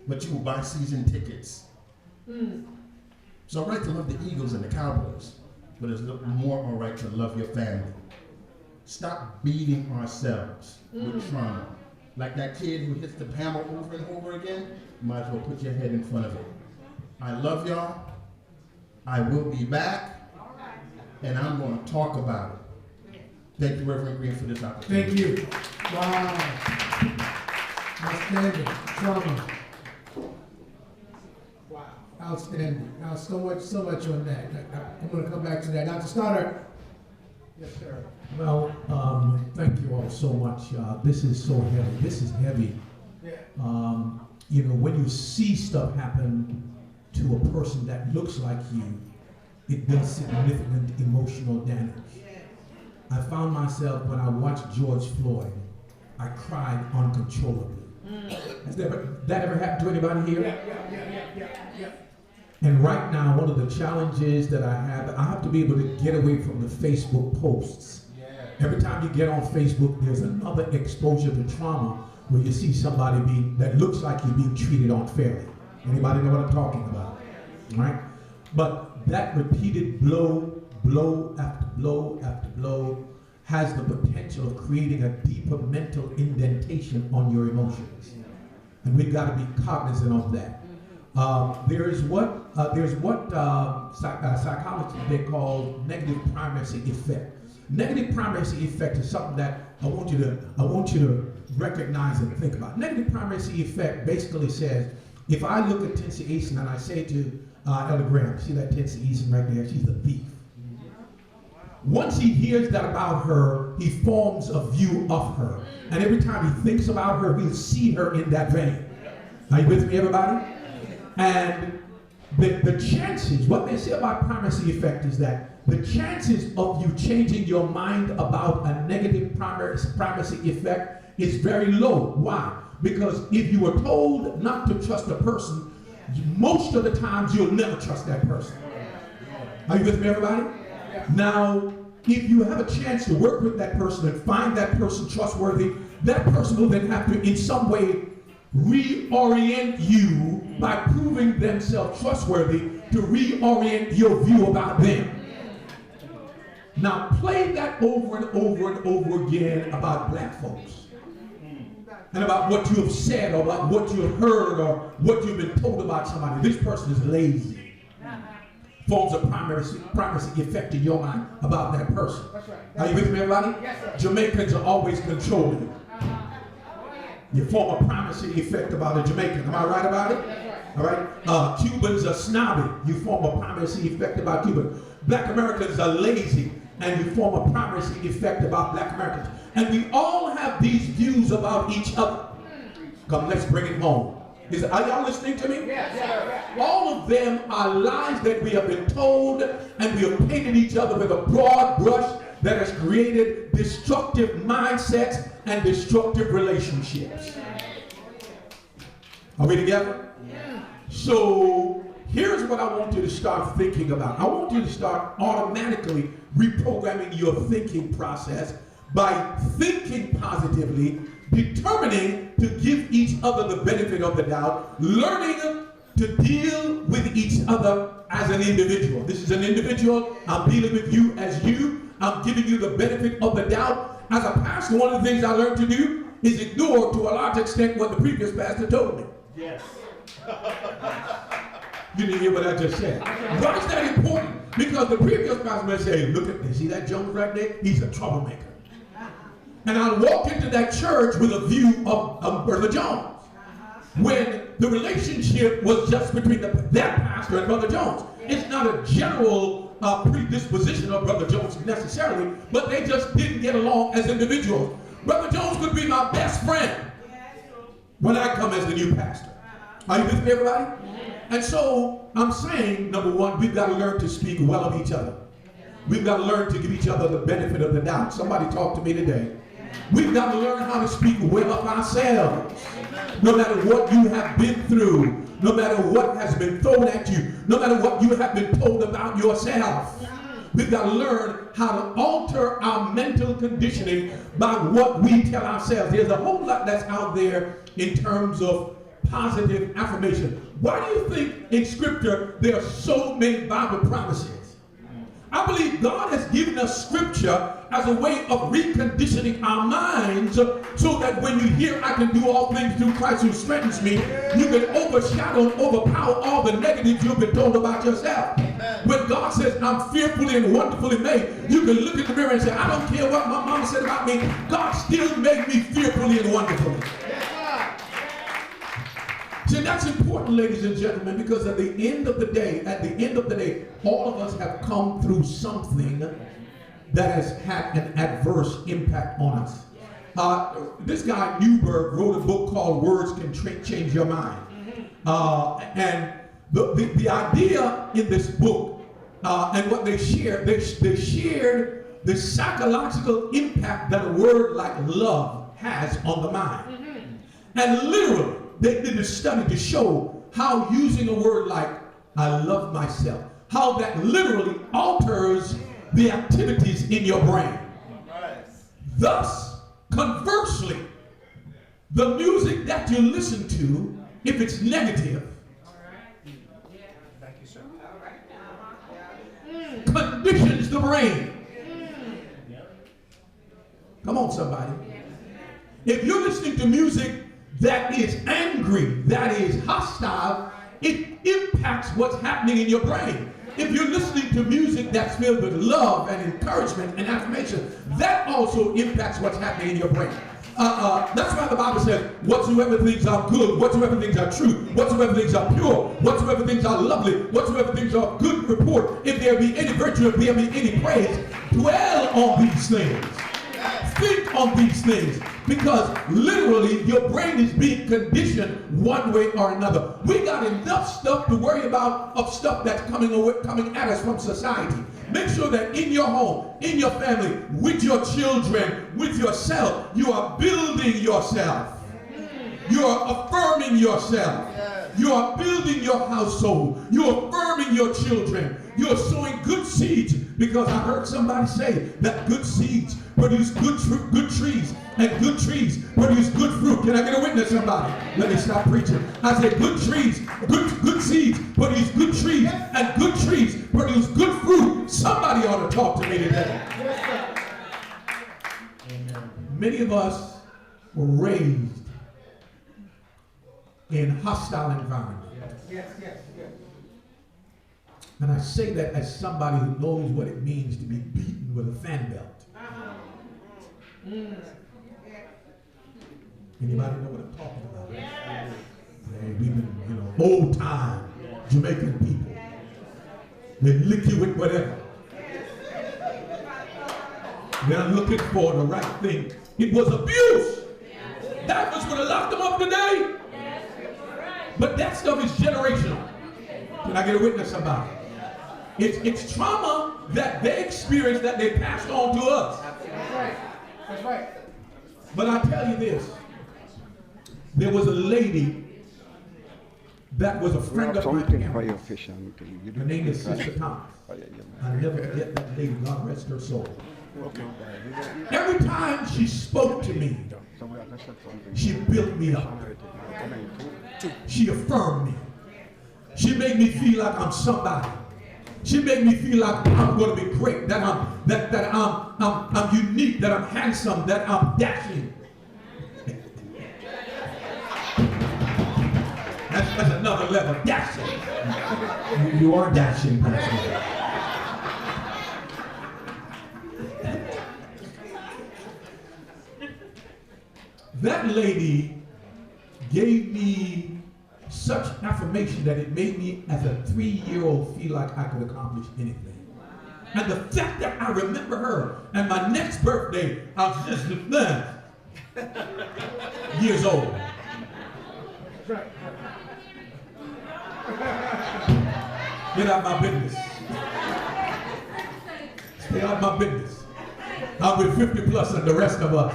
But you will buy season tickets. It's all right to love the Eagles and the Cowboys, but it's more all right to love your family. Stop beating ourselves with trauma. Like that kid who hits the hammer over and over again, you might as well put your head in front of it. I love y'all. I will be back, and I'm going to talk about it. Thank you, Reverend Green, for this opportunity. Thank you. Wow. Outstanding. Trauma. Wow. Outstanding. Now, so much on that. I'm going to come back to that. Dr. Stoddard. Yes, sir. Well, thank you all so much. This is so heavy. This is heavy. Yeah. You know, when you see stuff happen to a person that looks like you, it does significant emotional damage. I found myself, when I watched George Floyd, I cried uncontrollably. Has that ever happened to anybody here? Yeah. And right now, one of the challenges that I have to be able to get away from the Facebook posts. Every time you get on Facebook, there's another exposure to trauma where you see somebody that looks like you're being treated unfairly. Anybody know what I'm talking about? Right? But that repeated blow after blow after blow has the potential of creating a deeper mental indentation on your emotions. And we've got to be cognizant of that. There's what psychology they call negative primacy effect. Negative primacy effect is something that I want you to recognize and think about. Negative primacy effect basically says, if I look at Tennessee Easton and I say to Elder Graham, see that Tennessee Easton right there? She's a thief. Once he hears that about her, he forms a view of her. And every time he thinks about her, he'll see her in that vein. Are you with me, everybody? And the chances, what they say about primacy effect is that the chances of you changing your mind about a negative primacy effect is very low. Why? Because if you were told not to trust a person, most of the times you'll never trust that person. Are you with me, everybody? Now, if you have a chance to work with that person and find that person trustworthy, that person will then have to in some way reorient you by proving themselves trustworthy to reorient your view about them. Now play that over and over and over again about black folks. And about what you have said or about what you have heard or what you've been told about somebody. This person is lazy. Forms a primacy effect in your mind about that person. That's right. Are you with me, everybody? Yes, sir. Jamaicans are always controlling. You form a primacy effect about a Jamaican. Am I right about it? That's right. All right. Cubans are snobby. You form a primacy effect about Cubans. Black Americans are lazy, and you form a primacy effect about black Americans. And we all have these views about each other. Come, let's bring it home. Are y'all listening to me? All of them are lies that we have been told, and we have painted each other with a broad brush that has created destructive mindsets and destructive relationships. Are we together? So here's what I want you to start thinking about. I want you to start automatically reprogramming your thinking process by thinking positively, determining to give each other the benefit of the doubt, learning to deal with each other as an individual. This is an individual. I'm dealing with you as you. I'm giving you the benefit of the doubt. As a pastor, one of the things I learned to do is ignore to a large extent what the previous pastor told me. Yes. You didn't hear what I just said. Why is that important? Because the previous pastor may say, look at this, see that Jones right there? He's a troublemaker. And I walked into that church with a view of Brother Jones. When the relationship was just between that pastor and Brother Jones. It's not a general predisposition of Brother Jones necessarily, but they just didn't get along as individuals. Brother Jones could be my best friend when I come as the new pastor. Are you with me, everybody? And so I'm saying, number one, we've got to learn to speak well of each other. We've got to learn to give each other the benefit of the doubt. Somebody talk to me today. We've got to learn how to speak well of ourselves. No matter what you have been through, no matter what has been thrown at you, no matter what you have been told about yourself. We've got to learn how to alter our mental conditioning by what we tell ourselves. There's a whole lot that's out there in terms of positive affirmation. Why do you think in Scripture there are so many Bible promises? I believe God has given us Scripture as a way of reconditioning our minds so that when you hear I can do all things through Christ who strengthens me, you can overshadow and overpower all the negatives you've been told about yourself. When God says I'm fearfully and wonderfully made, you can look in the mirror and say, I don't care what my mama said about me, God still made me fearfully and wonderfully. See, that's important, ladies and gentlemen, because at the end of the day, all of us have come through something that has had an adverse impact on us. This guy, Newberg, wrote a book called Words Can Change Your Mind. And the idea in this book and what they shared the psychological impact that a word like love has on the mind. And literally, they did a study to show how using a word like I love myself, how that literally alters the activities in your brain. Thus, conversely, the music that you listen to, if it's negative, conditions the brain. Come on, somebody. If you're listening to music that is angry, that is hostile, it impacts what's happening in your brain. If you're listening to music that's filled with love and encouragement and affirmation, that also impacts what's happening in your brain. That's why the Bible says, whatsoever things are good, whatsoever things are true, whatsoever things are pure, whatsoever things are lovely, whatsoever things are good report, if there be any virtue, if there be any praise, dwell on these things. Think on these things, because literally your brain is being conditioned one way or another. We got enough stuff to worry about, of stuff that's coming at us from society. Make sure that in your home, in your family, with your children, with yourself, you are building yourself. You are affirming yourself. You are building your household. You're affirming your children. You're sowing good seeds, because I heard somebody say that good seeds produce good trees, and good trees produce good fruit. Can I get a witness, somebody? Let me stop preaching. I said good trees, good seeds produce good trees, and good trees produce good fruit. Somebody ought to talk to me today. Many of us were raised in hostile environments. And I say that as somebody who knows what it means to be beaten with a fan belt. Anybody know what I'm talking about? Yeah, we've been, old time Jamaican people. They lick you with whatever. They're looking for the right thing. It was abuse. That was what locked them up today. But that stuff is generational. Can I get a witness about it? It's trauma that they experienced that they passed on to us. That's right. That's right. But I tell you this, there was a lady that was a friend of my Something for parents. your fish and you Her name is Sister Thomas. I'll never forget that lady, God rest her soul. Every time she spoke to me, she built me up. She affirmed me. She made me feel like I'm somebody. She made me feel like I'm going to be great, that I'm unique, that I'm handsome, that I'm dashing. That's another level, dashing. You are dashing, Pastor. That lady gave me such affirmation that it made me, as a 3-year-old, feel like I could accomplish anything. And the fact that I remember her, and my next birthday, I was just years old. Get out my business. Stay out my business. I'm with 50 plus and the rest of us.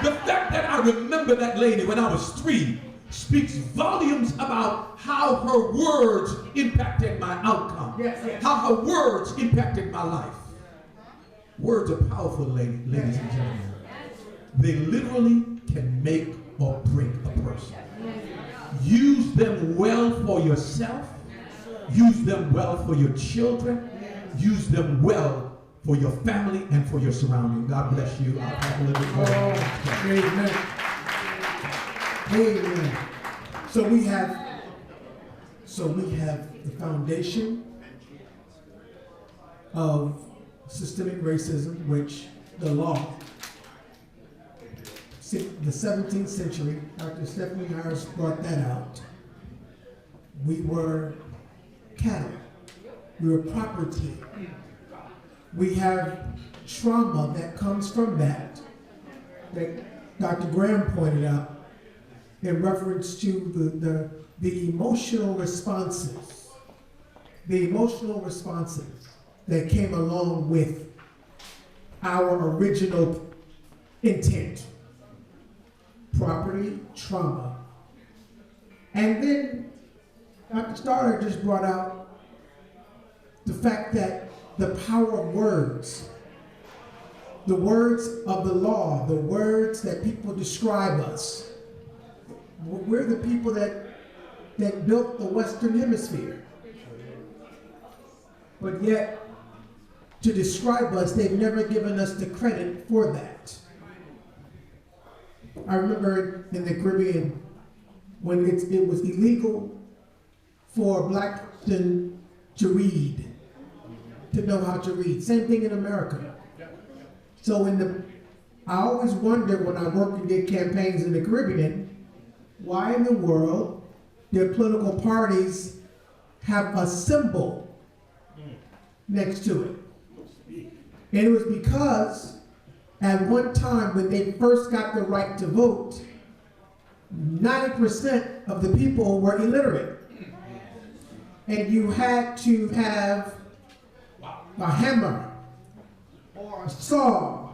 The fact that I remember that lady when I was 3 speaks volumes about how her words impacted my outcome. Yes. How her words impacted my life. Words are powerful, ladies and gentlemen. They literally can make or break a person. Use them well for yourself. Use them well for your children. Use them well for your family and for your surrounding. God bless you. I'll talk a little bit more. Amen. Amen. So we have the foundation of systemic racism, which the law, the 17th century, Dr. Stephanie Harris brought that out. We were cattle. We were property. We have trauma that comes from that Dr. Graham pointed out in reference to the emotional responses. The emotional responses that came along with our original intent. Property, trauma. And then Dr. Starter just brought out the fact that the power of words, the words of the law, the words that people describe us. We're the people that built the Western Hemisphere. But yet, to describe us, they've never given us the credit for that. I remember in the Caribbean when it was illegal for a black person to read, to know how to read. Same thing in America. So I always wonder when I worked and did campaigns in the Caribbean, why in the world their political parties have a symbol next to it? And it was because at one time when they first got the right to vote, 90% of the people were illiterate. And you had to have a hammer or a saw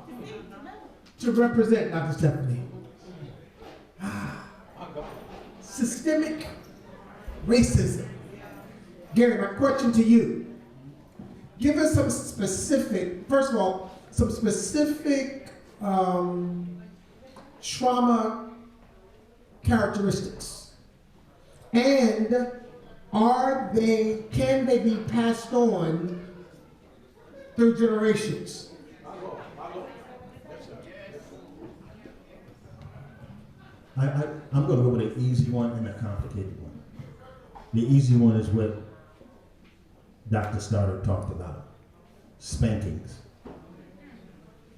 to represent Dr. Stephanie. Systemic racism. Gary, my question to you. Give us some specific, first of all, some specific trauma characteristics. And can they be passed on through generations? I'm going to go with an easy one and a complicated one. The easy one is what Dr. Stoddard talked about, spankings.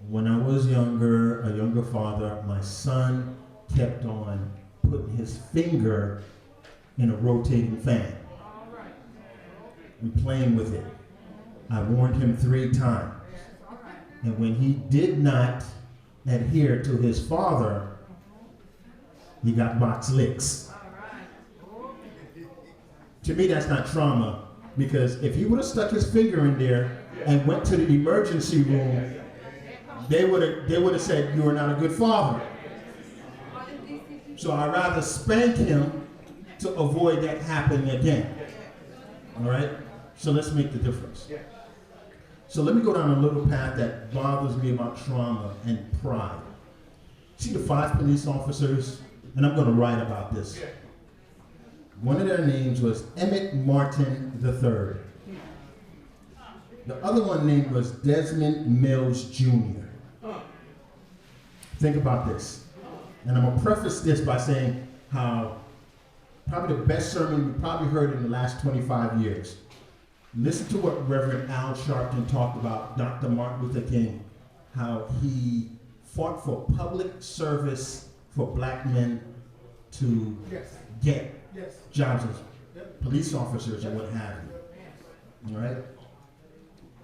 When I was younger, a younger father, my son kept on putting his finger in a rotating fan and playing with it. I warned him 3 times. And when he did not adhere to his father, he got box licks. To me, that's not trauma, because if he would have stuck his finger in there and went to the emergency room, they would have said, you are not a good father. So I'd rather spank him to avoid that happening again. All right? So let's make the difference. So let me go down a little path that bothers me about trauma and pride. See the 5 police officers, and I'm going to write about this. One of their names was Emmett Martin III. The other one name was Desmond Mills Jr. Think about this. And I'm going to preface this by saying how probably the best sermon you probably heard in the last 25 years. Listen to what Reverend Al Sharpton talked about Dr. Martin Luther King, how he fought for public service for black men to get jobs as police officers and what have you. All right?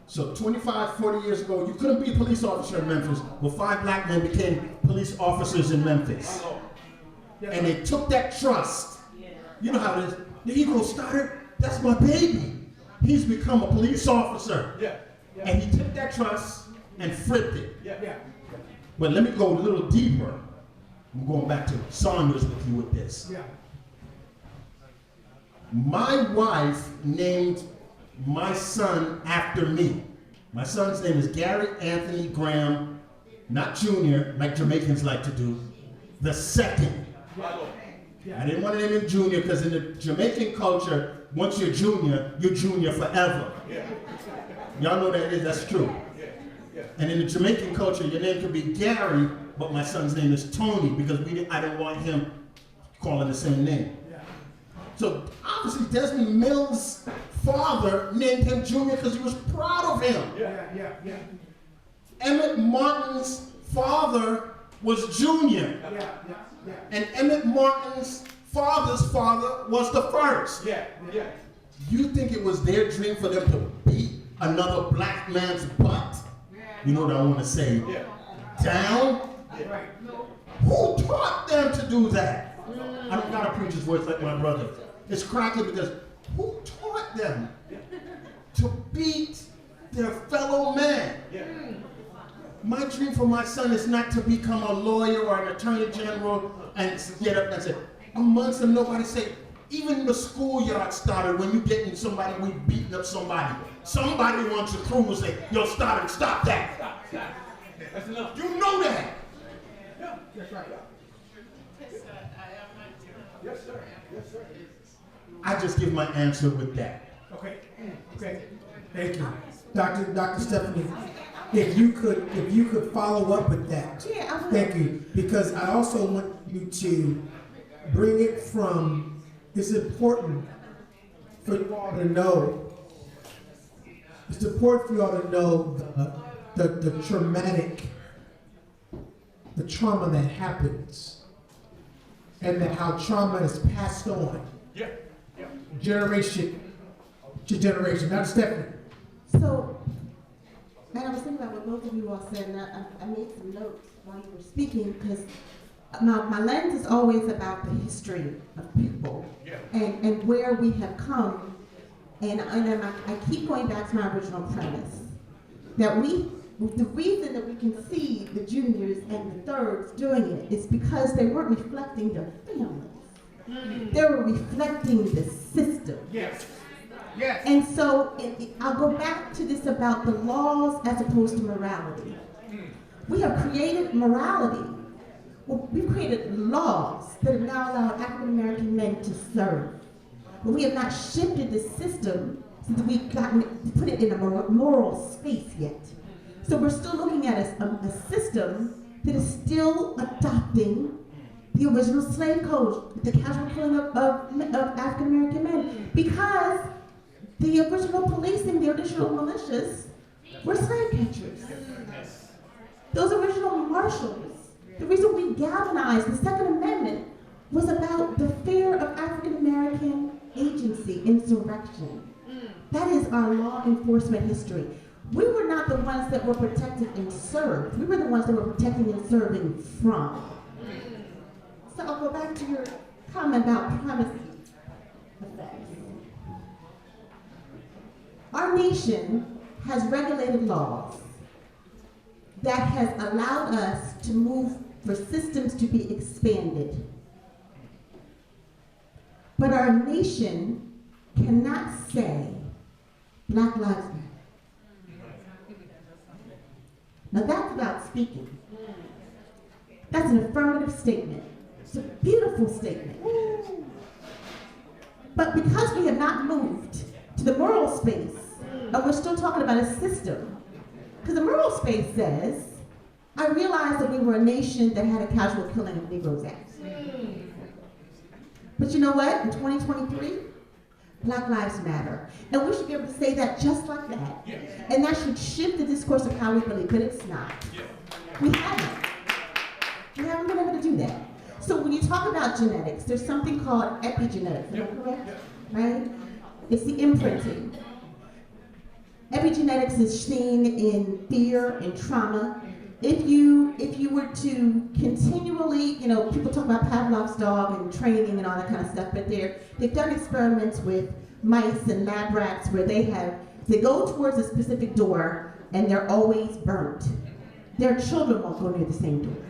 So 25, 40 years ago, you couldn't be a police officer in Memphis, but 5 black men became police officers in Memphis. And they took that trust. You know how it is. The Eagle started, that's my baby. He's become a police officer. And he took that trust and flipped it. But let me go a little deeper. I'm going back to Saunders with you with this. My wife named my son after me. My son's name is Gary Anthony Graham, not Junior, like Jamaicans like to do, the second. I didn't want to name him Junior because in the Jamaican culture, once you're Junior forever. Y'all know that is, that's true. And in the Jamaican culture, your name could be Gary, but my son's name is Tony because I didn't want him calling the same name. So obviously Desmond Mills' father named him Junior because he was proud of him. Emmett Martin's father was Junior. And Emmett Martin's father's father was the first. You think it was their dream for them to beat another black man's butt? You know what I want to say? Down? Who taught them to do that? I don't gotta preach his voice like my brother. It's cracking because who taught them to beat their fellow man? My dream for my son is not to become a lawyer or an attorney general and get up and say, amongst them, nobody say, even the schoolyard started when you getting somebody, we beating up somebody. Somebody wants your crew to say, yo, stop that. That's enough. You know that. That's right. Yes, sir. I just give my answer with that. Okay. Thank you. Dr. Stephanie, if you could follow up with that. Thank you. Because I also want you to bring it from, it's important for you all to know, the traumatic, the trauma that happens, and that how trauma is passed on. Generation to generation. Dr. Stephanie. So, and I was thinking about what both of you all said, and I made some notes while you were speaking, because my lens is always about the history of people and where we have come. And I keep going back to my original premise, that the reason that we can see the juniors and the thirds doing it is because they weren't reflecting their families. They were reflecting the system. And so I'll go back to this about the laws as opposed to morality. We have created morality. Well, we've created laws that have now allowed African American men to serve. But we have not shifted the system so that we've put it in a moral space yet. So we're still looking at a system that is still adopting the original slave code, the casual killing of African American men, because the original policing, the original militias were slave catchers. Those original marshals, the reason we galvanized the Second Amendment was about the fear of African American agency, insurrection. That is our law enforcement history. We were not the ones that were protected and served. We were the ones that were protecting and serving from. So I'll go back to your comment about primacy effects. Our nation has regulated laws that has allowed us to move for systems to be expanded. But our nation cannot say Black Lives Matter. Now that's about speaking. That's an affirmative statement. It's a beautiful statement. But because we have not moved to the moral space, and we're still talking about a system, because the moral space says, I realized that we were a nation that had a casual killing of Negroes Act. But you know what? In 2023, Black Lives Matter. And we should be able to say that just like that. And that should shift the discourse of how we believe, but it's not. We haven't. We haven't been able to do that. So when you talk about genetics, there's something called epigenetics, is that correct? Right? It's the imprinting. Epigenetics is seen in fear and trauma. If you were to continually, people talk about Pavlov's dog and training and all that kind of stuff, but they've done experiments with mice and lab rats where they go towards a specific door and they're always burnt. Their children won't go near the same door.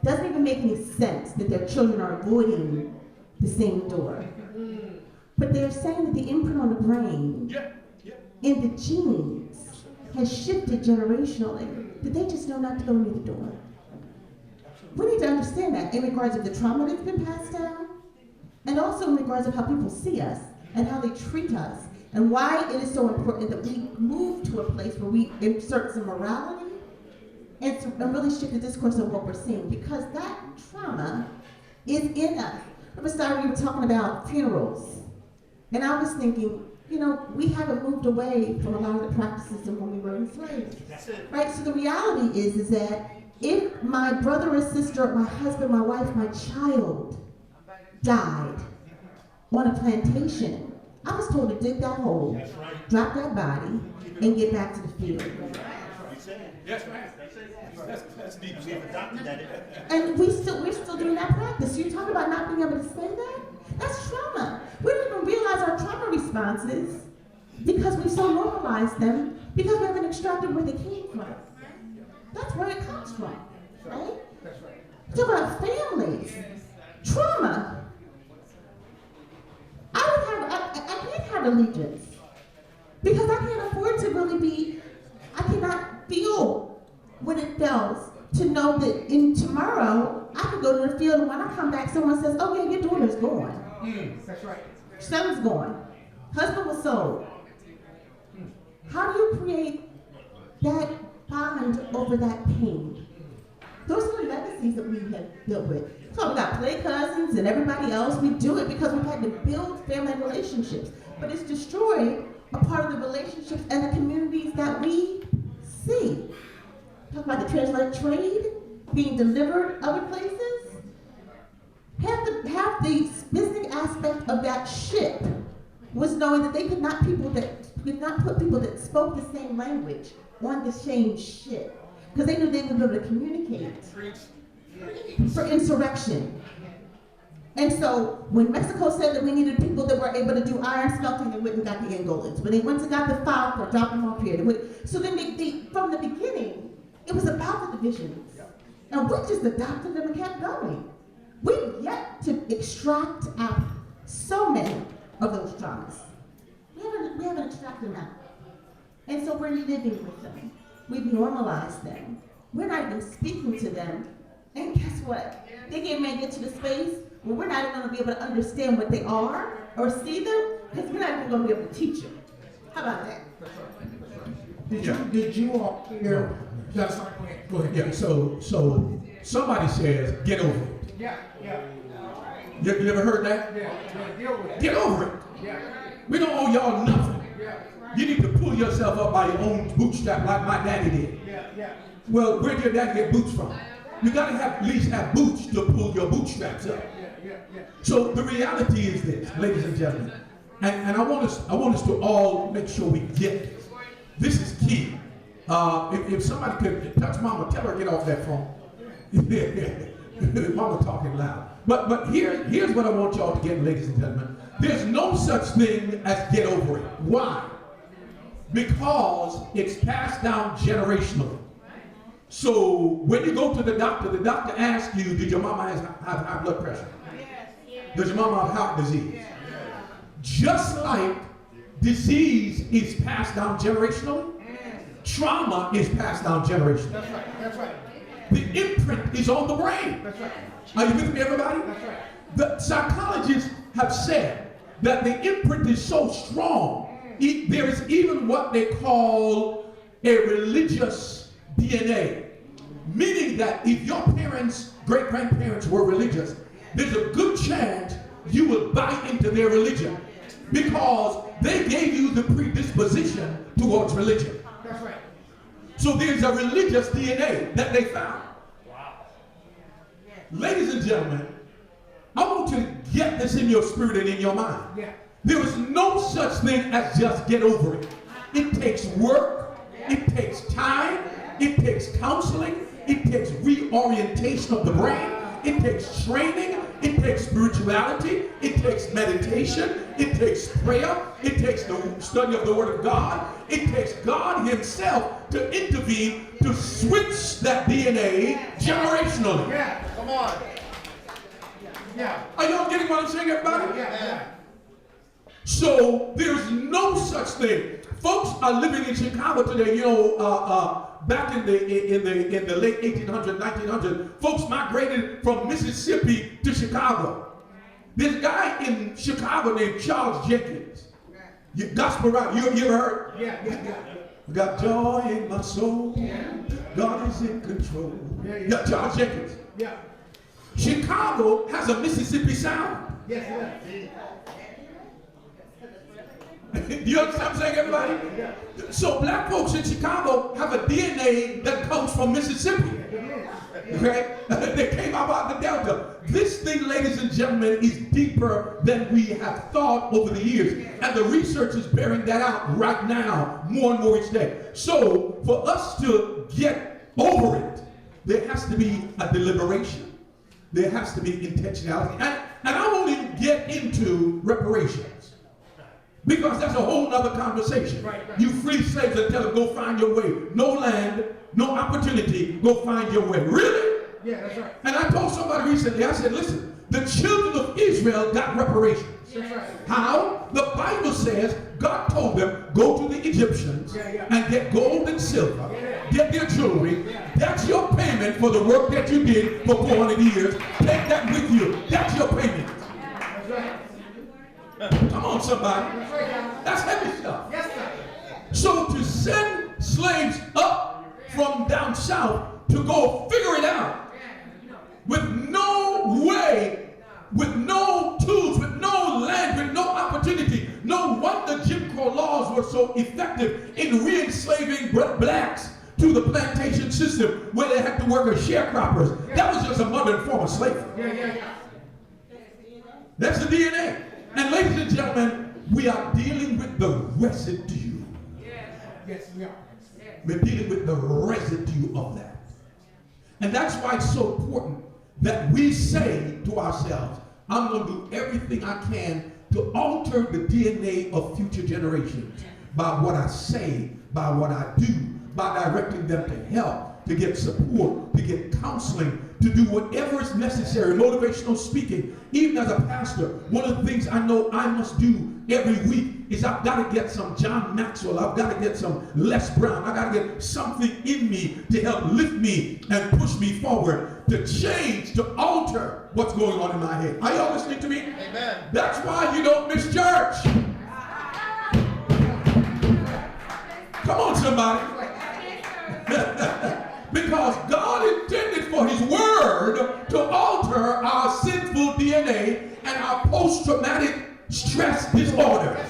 Doesn't even make any sense that their children are avoiding the same door. But they're saying that the imprint on the brain in the genes has shifted generationally, that they just know not to go near the door. We need to understand that in regards of the trauma that's been passed down, and also in regards of how people see us and how they treat us, and why it is so important that we move to a place where we insert some morality and really shift the discourse of what we're seeing, because that trauma is in us. Remember, Starry, you were talking about funerals, and I was thinking, we haven't moved away from a lot of the practices of when we were enslaved. Right? So the reality is that if my brother or sister, my husband, my wife, my child died on a plantation, I was told to dig that hole, drop that body, and get back to the field. Yes, ma'am. That's deep. And we're still doing that practice. So you talk about not being able to say that? That's trauma. We don't even realize our trauma responses because we've so normalized them because we haven't extracted where they came from. That's where it comes from, right? Talk about families, trauma. I can't have allegiance because I can't afford to really I cannot feel what it feels to know that in tomorrow I could go to the field and when I come back someone says, oh yeah, your daughter's gone. That's right. Son's gone. Husband was sold. How do you create that bond over that pain? Those are the legacies that we have dealt with. So we got play cousins and everybody else. We do it because we've had to build family relationships. But it's destroyed a part of the relationships and the communities that we see. Talk about the translated trade being delivered other places. Half the business aspect of that ship was knowing that they could not put people that spoke the same language on the same ship because they knew they would be able to communicate for insurrection. And so when Mexico said that we needed people that were able to do iron smelting, they went and got the Angolans. When they went and got the Falk or dropped them off here, so then from the beginning, it was about the divisions. And we just adopted them and kept going. We've yet to extract out so many of those traumas. We haven't extracted them out. And so we're living with them. We've normalized them. We're not even speaking to them. And guess what? They may get to the space where we're not even going to be able to understand what they are or see them because we're not even going to be able to teach them. How about that? Did you all hear? Go ahead. Yeah, so somebody says, get over it. Yeah. You ever heard that? Deal with it. Get over it. Yeah. We don't owe y'all nothing. You need to pull yourself up by your own bootstrap like my daddy did. Yeah. Well, where did your daddy get boots from? You gotta at least have boots to pull your bootstraps up. Yeah. So the reality is this, ladies and gentlemen, and I want us to all make sure we get this. This is key. If somebody could touch Mama, tell her to get off that phone. Mama talking loud. But here's what I want y'all to get, ladies and gentlemen. There's no such thing as get over it. Why? because it's passed down generationally. So when you go to the doctor asks you, did your mama have high blood pressure? Does your mama have heart disease? Just like disease is passed down generationally, trauma is passed down generationally. That's right. That's right. The imprint is on the brain. That's right. Are you with me, everybody? That's right. The psychologists have said that the imprint is so strong, there is even what they call a religious DNA. Meaning that if your parents, great-grandparents were religious, there's a good chance you will buy into their religion because they gave you the predisposition towards religion. That's right. So there's a religious DNA that they found. Wow. Ladies and gentlemen, I want you to get this in your spirit and in your mind. Yeah. There is no such thing as just get over it. It takes work, it takes time, it takes counseling, it takes reorientation of the brain, it takes training, it takes spirituality, it takes meditation, it takes prayer, it takes the study of the Word of God, it takes God Himself to intervene to switch that DNA generationally. Yeah. Come on. Yeah. Are y'all getting what I'm saying, everybody? Yeah. So there's no such thing. Folks are living in Chicago today. You know, back in the late 1800s, 1900s, folks migrated from Mississippi to Chicago. This guy in Chicago named Charles Jenkins. Gospel rock. You ever heard? Yeah. Got joy in my soul. God is in control. Yeah, Charles Jenkins. Yeah. Chicago has a Mississippi sound. Yes, it You understand what I'm saying, everybody? So black folks in Chicago have a DNA that comes from Mississippi. Okay? They came out the Delta. This thing, ladies and gentlemen, is deeper than we have thought over the years. And the research is bearing that out right now, more and more each day. So for us to get over it, there has to be a deliberation. There has to be intentionality. And I won't even get into reparations, because that's a whole nother conversation. Right. You free slaves and tell them, go find your way. No land, no opportunity, go find your way. Really? Yeah, that's right. And I told somebody recently, I said, listen, the children of Israel got reparations. That's right. How? The Bible says God told them, go to the Egyptians and get gold and silver, get their jewelry. That's your payment for the work that you did for 400 years. Take that with you. That's your payment. That's right. Come on, somebody. That's right. That's heavy stuff. Yes, sir. So to send slaves up from down south to go figure it out with no way, with no tools, with no land, with no opportunity. No wonder Jim Crow laws were so effective in re-enslaving blacks to the plantation system where they had to work as sharecroppers. That was just a modern form of slavery. Yeah. That's the DNA. And ladies and gentlemen, we are dealing with the residue. Yes, we are. We're dealing with the residue of that. And that's why it's so important that we say to ourselves, I'm going to do everything I can to alter the DNA of future generations by what I say, by what I do, by directing them to help, to get support, to get counseling, to do whatever is necessary, motivational speaking. Even as a pastor, one of the things I know I must do every week is I've got to get some John Maxwell, I've got to get some Les Brown, I've got to get something in me to help lift me and push me forward, to change, to alter what's going on in my head. Are y'all listening to me? Amen. That's why you don't miss church. Come on, somebody. Because God intended for His Word to alter our sinful DNA and our post-traumatic stress disorders.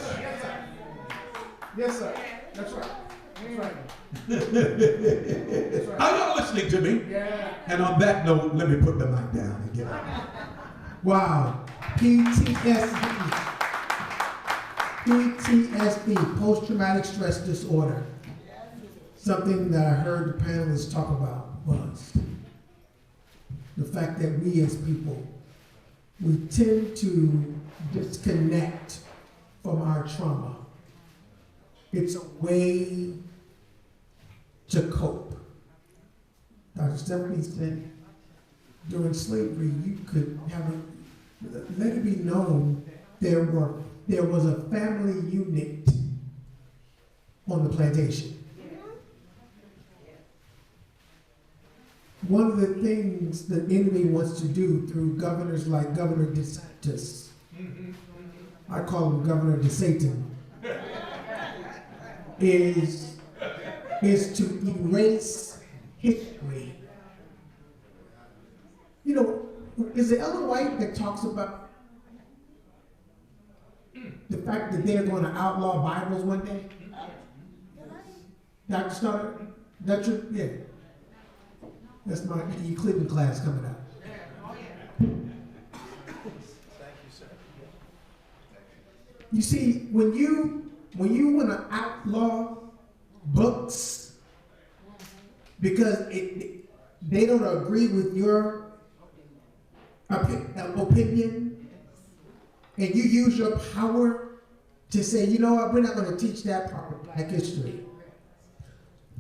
Yes, sir. That's right. That's right. Are y'all listening to me? Yeah. And on that note, let me put the mic down and get out. Wow. PTSD, post-traumatic stress disorder. Something that I heard the panelists talk about was the fact that we as people, we tend to disconnect from our trauma. It's a way to cope. Dr. Stephanie said, during slavery, you could have let it be known there was a family unit on the plantation. One of the things the enemy wants to do through governors like Governor DeSantis, I call him Governor DeSatan, is to erase history. You know, is it Ellen White that talks about the fact that they're going to outlaw Bibles one day? Dr. Stoddard, that's your, yeah. That's my Cleveland class coming up. You see, when you want to outlaw books because they don't agree with your opinion, and you use your power to say, you know what, we're not going to teach that part of Black history.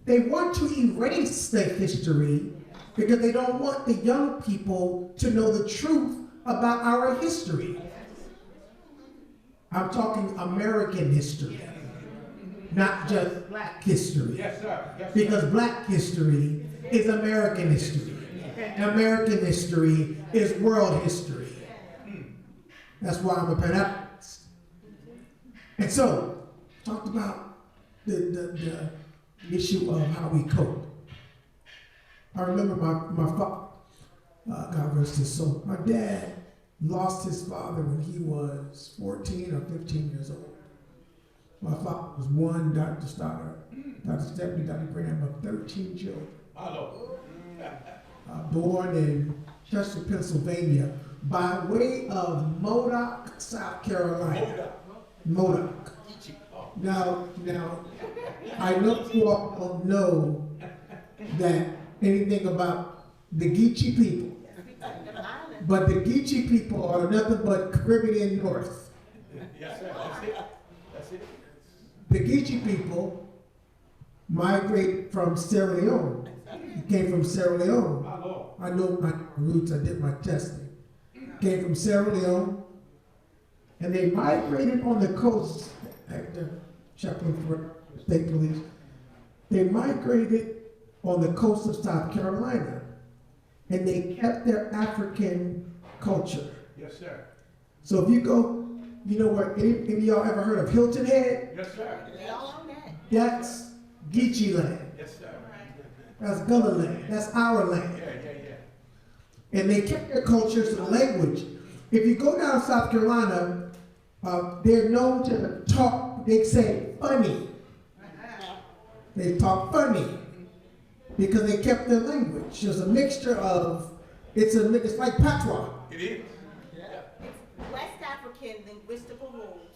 They want to erase the history because they don't want the young people to know the truth about our history. I'm talking American history, not just Black history. Yes, sir. Yes, sir. Because Black history is American history. And American history is world history. That's why I'm a Pan-Africanist. And so, talked about the issue of how we cope. I remember my father, God rest his soul, my dad lost his father when he was 14 or 15 years old. My father was one, Dr. Stoddard, Dr. Stephanie, Dr. Graham, of 13 children. Born in Chester, Pennsylvania, by way of Modoc, South Carolina. Modoc. Now, I know you all don't know that anything about the Geechee people, but the Geechee people are nothing but Caribbean North. Yes, sir. That's it. That's it. The Geechee people migrated from Sierra Leone. Came from Sierra Leone. I know my roots, I did my testing. Came from Sierra Leone, and they migrated on the coast, Actor Chaplain for State Police. They migrated on the coast of South Carolina, and they kept their African culture. Yes, sir. So if you go, you know what, any of y'all ever heard of Hilton Head? Yes, sir. That's Geechee land. Yes, sir. That's Gullah land. That's our land. Yeah. And they kept their cultures and language. If you go down to South Carolina, they're known to talk, they say funny. They talk funny because they kept their language. There's a mixture of, it's like patois. It is. It's West African linguistical rules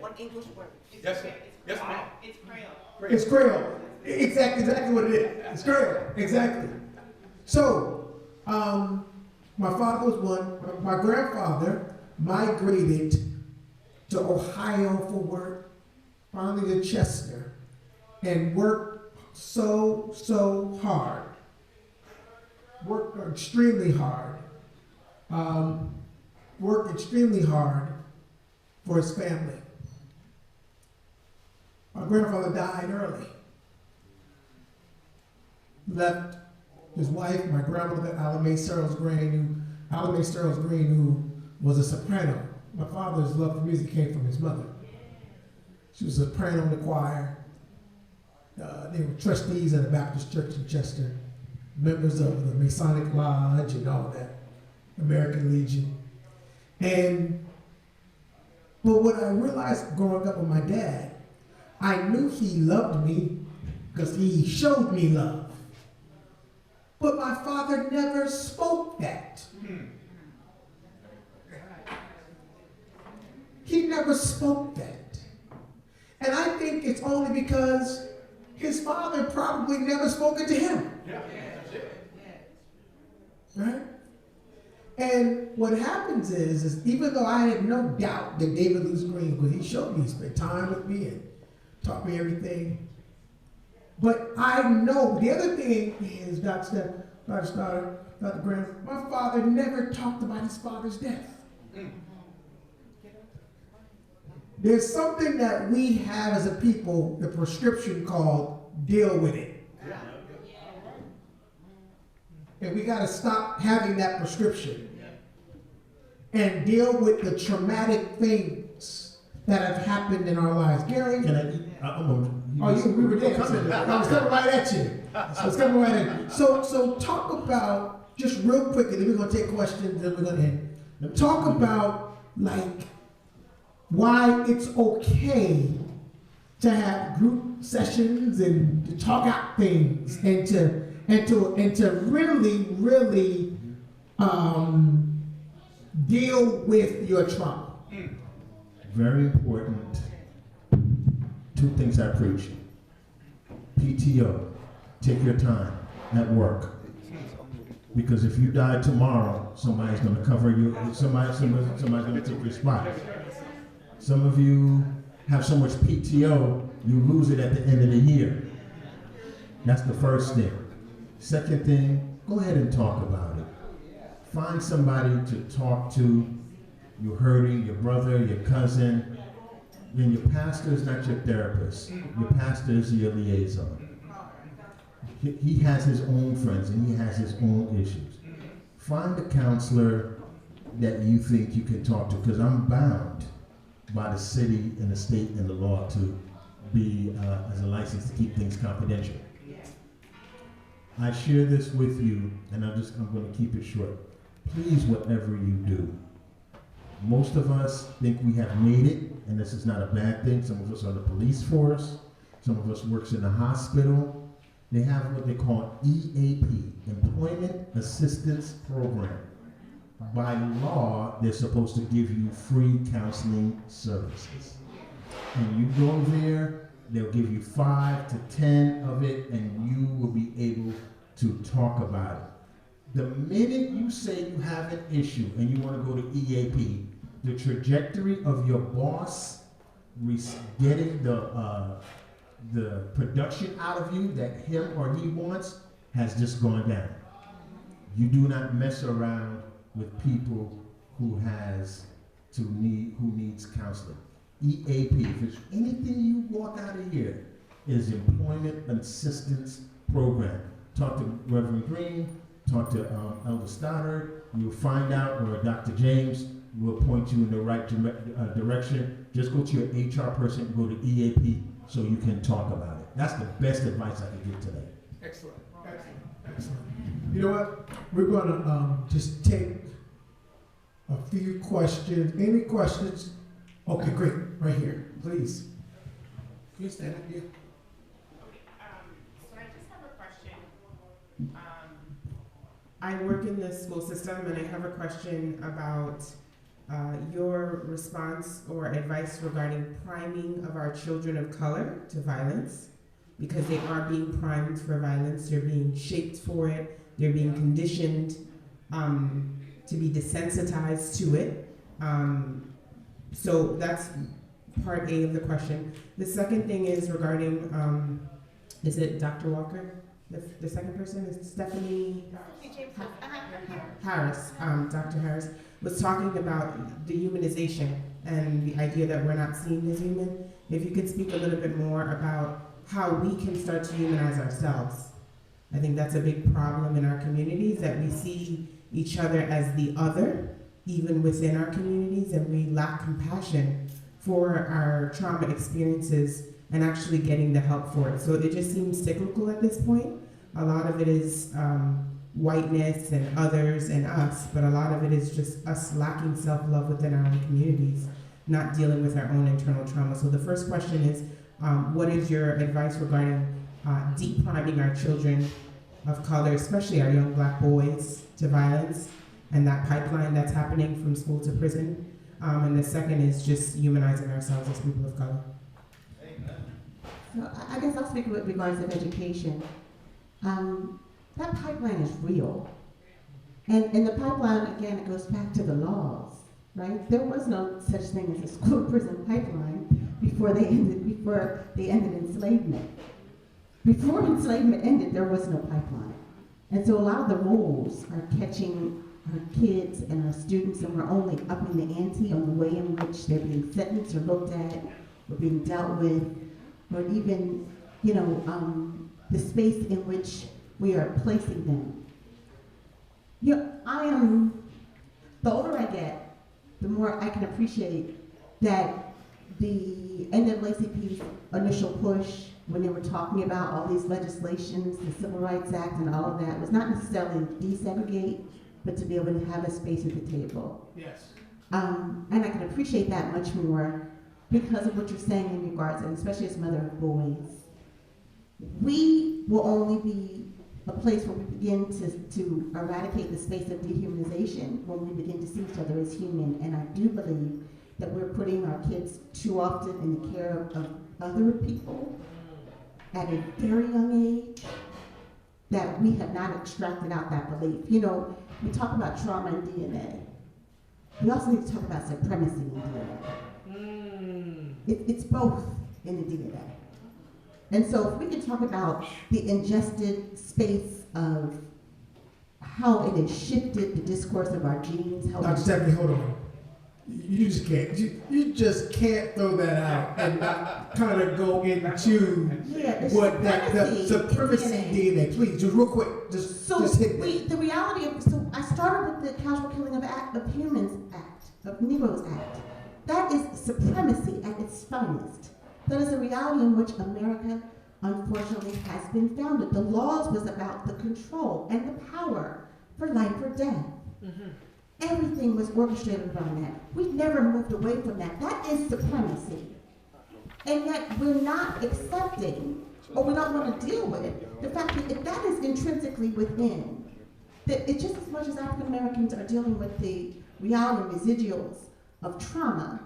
on English words. Yes, sir. Yes, ma'am. It's Creole. It's Creole. Exactly what it is. It's Creole. Exactly. So, my father was one. My grandfather migrated to Ohio for work, finally to Chester, and worked so hard. Worked extremely hard. Worked extremely hard for his family. My grandfather died early. Left his wife, my grandmother, Alame Searles Green, who was a soprano. My father's love for music came from his mother. She was a soprano in the choir. They were trustees at the Baptist Church in Chester, members of the Masonic Lodge and all that, American Legion. But what I realized growing up with my dad, I knew he loved me because he showed me love. But my father never spoke that. He never spoke that. And I think it's only because his father probably never spoken to him. Yeah, that's it. Right? And what happens is even though I had no doubt that David Lewis Green, because he showed me, he spent time with me and taught me everything. But I know, the other thing is, Dr. Graham, my father never talked about his father's death. There's something that we have as a people, the prescription called deal with it. And we got to stop having that prescription and deal with the traumatic things that have happened in our lives. Gary? We were there. I was coming right at you. So talk about, just real quickly, then we're going to take questions, then we're going to end. Talk about, like, why it's okay to have group sessions and to talk out things and to really deal with your trauma. Very important. 2 things I preach. PTO, take your time at work. Because if you die tomorrow, somebody's going to cover you. Somebody's going to take your spot. Some of you have so much PTO, you lose it at the end of the year. That's the first thing. Second thing, go ahead and talk about it. Find somebody to talk to. You're hurting, your brother, your cousin. Then your pastor is not your therapist. Your pastor is your liaison. He has his own friends and he has his own issues. Find a counselor that you think you can talk to, because I'm bound by the city and the state and the law to be as a license to keep things confidential. I share this with you, and I'm going to keep it short. Please, whatever you do, most of us think we have made it, and this is not a bad thing. Some of us are in the police force. Some of us works in the hospital. They have what they call EAP, Employment Assistance Program. By law, they're supposed to give you free counseling services. And you go there, they'll give you 5 to 10 of it, and you will be able to talk about it. The minute you say you have an issue and you want to go to EAP, the trajectory of your boss getting the production out of you that him or he wants has just gone down. You do not mess around with people who needs counseling. EAP, if there's anything you walk out of here, is Employment Assistance Program. Talk to Reverend Green, talk to Elder Stoddard. You'll find out, or Dr. James will point you in the right direction. Just go to your HR person, go to EAP, so you can talk about it. That's the best advice I could give today. Excellent. You know what? We're going to just take a few questions. Any questions? Okay, great. Right here, please. Can you stand up here? So I just have a question. I work in the school system, and I have a question about your response or advice regarding priming of our children of color to violence, because they are being primed for violence. They're being shaped for it. They're being conditioned to be desensitized to it. So that's part A of the question. The second thing is regarding, is it Dr. Walker? The second person is Stephanie Harris. Dr. Harris was talking about dehumanization and the idea that we're not seen as human. If you could speak a little bit more about how we can start to humanize ourselves. I think that's a big problem in our communities, that we see each other as the other, even within our communities, and we lack compassion for our trauma experiences and actually getting the help for it. So it just seems cyclical at this point. A lot of it is whiteness and others and us, but a lot of it is just us lacking self-love within our own communities, not dealing with our own internal trauma. So the first question is, what is your advice regarding depriming our children of color, especially our young black boys, to violence, and that pipeline that's happening from school to prison? And the second is just humanizing ourselves as people of color. So I guess I'll speak with regards to education. That pipeline is real. And the pipeline, again, it goes back to the laws, right? There was no such thing as a school prison pipeline before they ended before they ended enslavement. Before enslavement ended, there was no pipeline. And so a lot of the rules are catching our kids and our students, and we're only upping the ante on the way in which they're being sentenced or looked at or being dealt with, or even, the space in which we are placing them. The older I get, the more I can appreciate that the NAACP's initial push when they were talking about all these legislations, the Civil Rights Act and all of that, was not necessarily desegregate, but to be able to have a space at the table. Yes. And I can appreciate that much more because of what you're saying in regards, and especially as mother of boys. We will only be a place where we begin to eradicate the space of dehumanization when we begin to see each other as human. And I do believe that we're putting our kids too often in the care of other people at a very young age, that we have not extracted out that belief. We talk about trauma and DNA. We also need to talk about supremacy in DNA. It's both in the DNA. And so if we can talk about the ingested space of how it has shifted the discourse of our genes, how Dr. Stephanie, hold on. You just can't. You just can't throw that out and not kind of go into what the supremacy DNA. Please, just real quick, just hit me. The reality of I started with the Casual Killing of Humans Act, of Negroes Act. That is supremacy at its finest. That is a reality in which America, unfortunately, has been founded. The laws was about the control and the power for life or death. Mm-hmm. Everything was orchestrated around that. We've never moved away from that. That is supremacy. And yet we're not accepting, or we don't want to deal with the fact that if that is intrinsically within, that it's just as much as African Americans are dealing with the reality and residuals of trauma,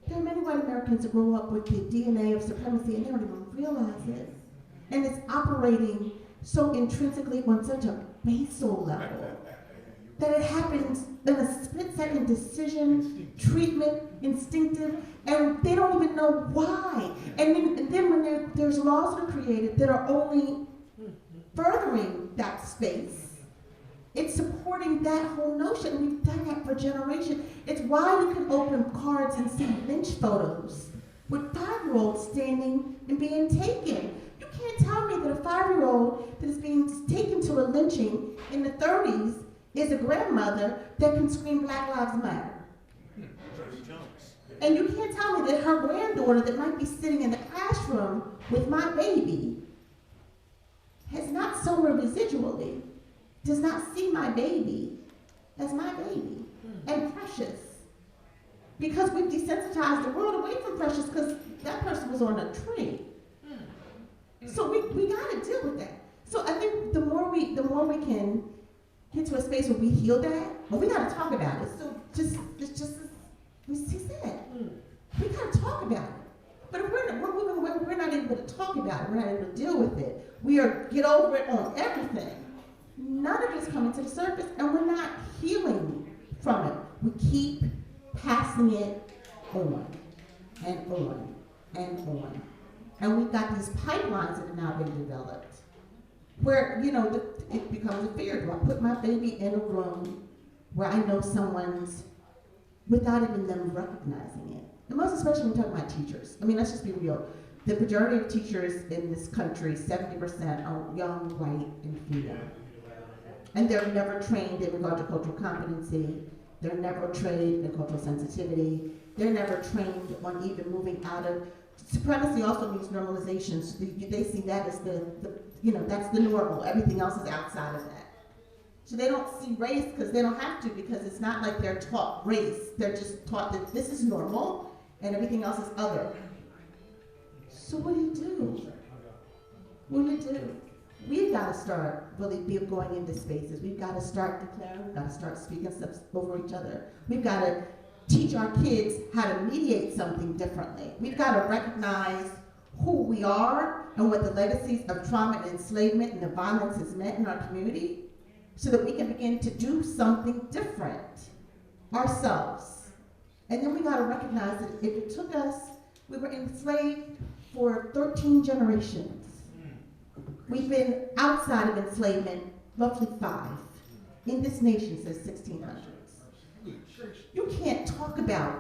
there are many white Americans that grow up with the DNA of supremacy and they don't even realize it. And it's operating so intrinsically on such a basal level that it happens in a split-second decision, treatment, instinctive, and they don't even know why. And then when there's laws that are created that are only furthering that space, it's supporting that whole notion. We've done that for generations. It's why you can open cards and see lynch photos with 5-year-olds standing and being taken. You can't tell me that a 5-year-old that is being taken to a lynching in the 30s is a grandmother that can scream Black Lives Matter. And you can't tell me that her granddaughter that might be sitting in the classroom with my baby has not somewhere residually, does not see my baby as my baby and precious. Because we've desensitized the world away from precious because that person was on a tree. So we gotta deal with that. So I think the more we can get to a space where we heal that, but we gotta talk about it. So it's just as he said, we gotta talk about it. But if we're moving away, we're not able to talk about it, we're not able to deal with it. We are get over it on everything. None of it's coming to the surface, and we're not healing from it. We keep passing it on and on and on. And we've got these pipelines that are now being developed where, it becomes a fear. Do I put my baby in a room where I know someone's, without even them recognizing it? And most especially when we talk about teachers. I mean, let's just be real. The majority of teachers in this country, 70%, are young, white, and female. And they're never trained in regard to cultural competency. They're never trained in cultural sensitivity. They're never trained on even moving out of, supremacy also means normalization. So they see that as that's the normal. Everything else is outside of that. So they don't see race because they don't have to, because it's not like they're taught race. They're just taught that this is normal and everything else is other. So what do you do? What do you do? We've got to start really going into spaces. We've got to start declaring. We've got to start speaking stuff over each other. We've got to teach our kids how to mediate something differently. We've got to recognize who we are and what the legacies of trauma and enslavement and the violence has meant in our community, so that we can begin to do something different ourselves. And then we got to recognize that if it took us, we were enslaved for 13 generations. We've been outside of enslavement roughly 5 in this nation since 1600s. You can't talk about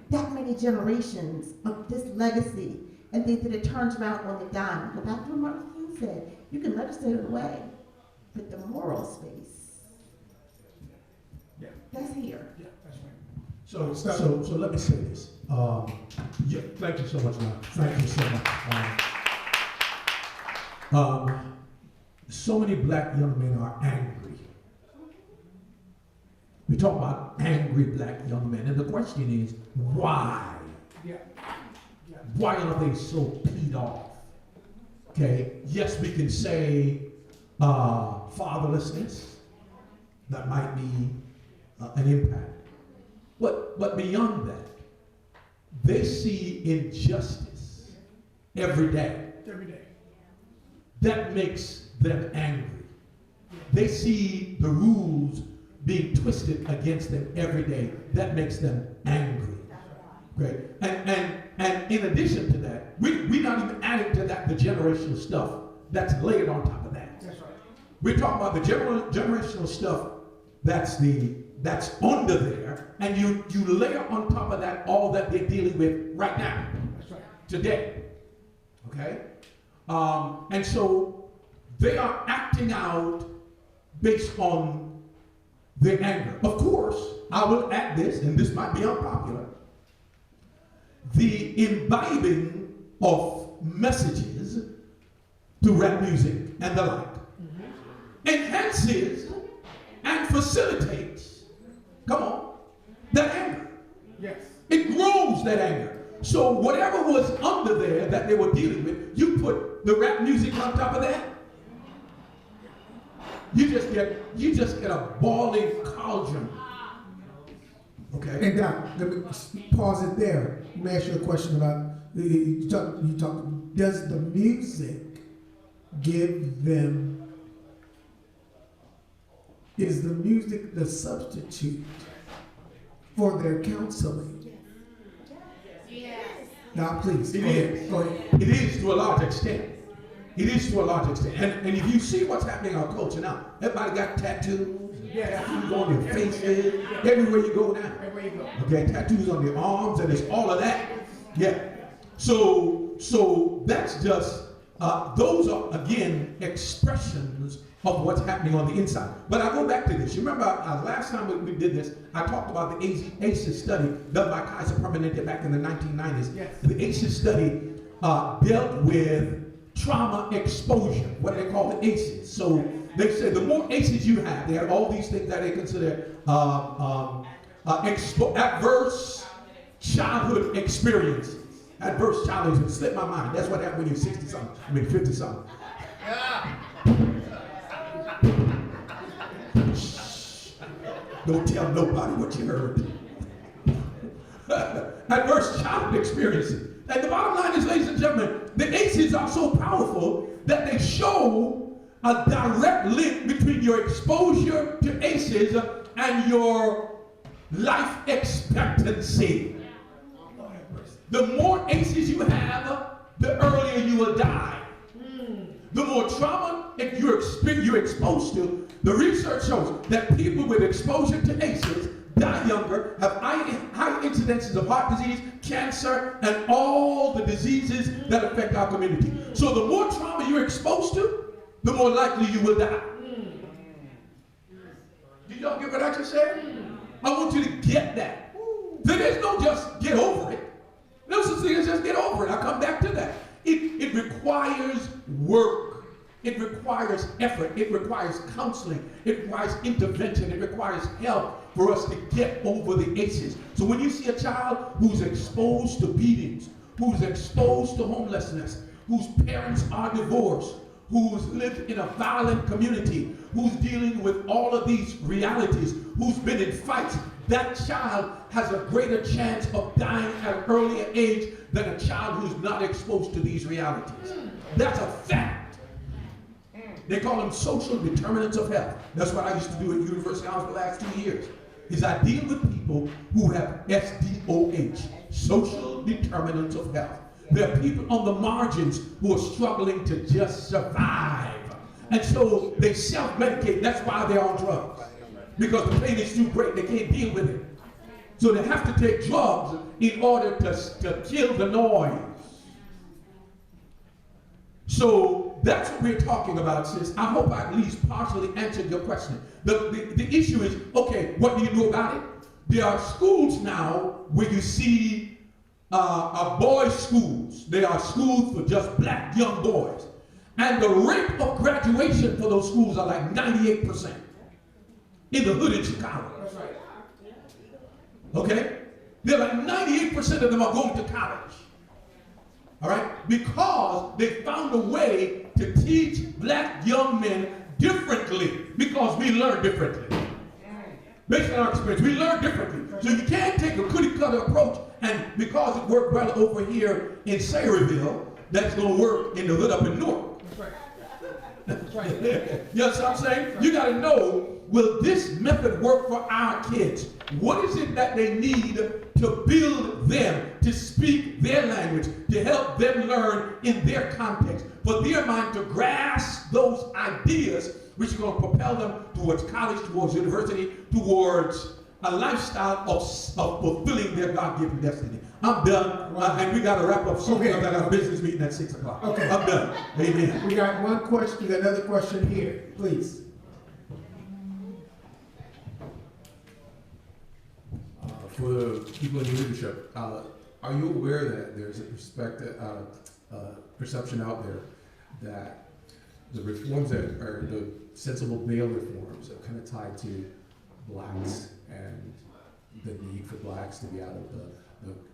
that many generations of this legacy and think that it turns around on the dime. Go back to what Martin King said, you can legislate it away, but the moral space, that's here. Yeah, that's right. So let me say this. Yeah, thank you so much, Lon. Thank you so much. So many black young men are angry. We talk about angry black young men, and the question is, why? Why are they so peed off? Okay, yes, we can say fatherlessness. That might be an impact. But beyond that, they see injustice every day. That makes them angry. They see the rules being twisted against them every day. That makes them angry. Great. And in addition to that, we're not even adding to that the generational stuff that's layered on top of that. That's right. We're talking about the generational stuff that's under there, and you layer on top of that all that they're dealing with right now. That's right. Today. Okay? And so they are acting out based on their anger. Of course, I will add this, and this might be unpopular. The imbibing of messages through rap music and the like enhances and facilitates, come on, that anger. Yes. It grows that anger. So whatever was under there that they were dealing with, you put the rap music on top of that, you just get a boiling cauldron. Okay. And Doc, let me pause it there. Let me ask you a question about you talk. Does the music give them? Is the music the substitute for their counseling? Yes. Doc, please. It go ahead. is. Go ahead. It is to a large extent. It is to a large extent. And if you see what's happening in our culture now, everybody got tattoos. Tattoos on their faces. Everywhere you go now. Okay, tattoos on their arms, and it's all of that. Yeah. So that's just, those are, again, expressions of what's happening on the inside. But I go back to this. You remember last time we did this, I talked about the ACEs study done by Kaiser Permanente back in the 1990s. Yes. The ACEs study dealt with trauma exposure, what they call the ACEs. So they said the more ACEs you have, they have all these things that they consider adverse childhood experiences. Adverse childhood experiences. Slip my mind. That's what happened when you're 60-something. I mean 50-something. Don't tell nobody what you heard. Adverse childhood experiences. And the bottom line is, ladies and gentlemen, the ACEs are so powerful that they show a direct link between your exposure to ACEs and your life expectancy. The more ACEs you have, the earlier you will die. The more trauma you're exposed to, the research shows that people with exposure to ACEs die younger, have high incidences of heart disease, cancer, and all the diseases that affect our community. So the more trauma you're exposed to, the more likely you will die. Did y'all get what I just said? I want you to get that. There is no just get over it. No such thing as just get over it. I'll come back to that. It requires work. It requires effort. It requires counseling. It requires intervention. It requires help for us to get over the ACEs. So when you see a child who's exposed to beatings, who's exposed to homelessness, whose parents are divorced, who's lived in a violent community, who's dealing with all of these realities, who's been in fights, that child has a greater chance of dying at an earlier age than a child who's not exposed to these realities. That's a fact. They call them social determinants of health. That's what I used to do at University College for the last 2 years. Is I deal with people who have SDOH, social determinants of health. There are people on the margins who are struggling to just survive. And so they self-medicate. That's why they're on drugs. Because the pain is too great. They can't deal with it. So they have to take drugs in order to kill the noise. So that's what we're talking about, sis. I hope I at least partially answered your question. The issue is, okay, what do you do about it? There are schools now where you see boys' schools. There are schools for just black young boys. And the rate of graduation for those schools are like 98% in the hood in Chicago. That's right. Okay? They're like 98% of them are going to college. All right? Because they found a way to teach black young men differently because we learn differently. Based on our experience, we learn differently. So you can't take a cookie-cutter approach and because it worked well over here in Sayreville, that's going to work in the hood up in Newark. That's right. You know what I'm saying? You got to know, will this method work for our kids? What is it that they need to build them, to speak their language, to help them learn in their context, for their mind to grasp those ideas which are going to propel them towards college, towards university, towards a lifestyle of fulfilling their God-given destiny. I'm done, and we got to wrap up soon because I got a business meeting at 6 o'clock. Okay. I'm done. Amen. We got one question, we got another question here, please. For the people in leadership, are you aware that there's a perception out there that the reforms that are the sensible bail reforms are kind of tied to blacks and the need for blacks to be out of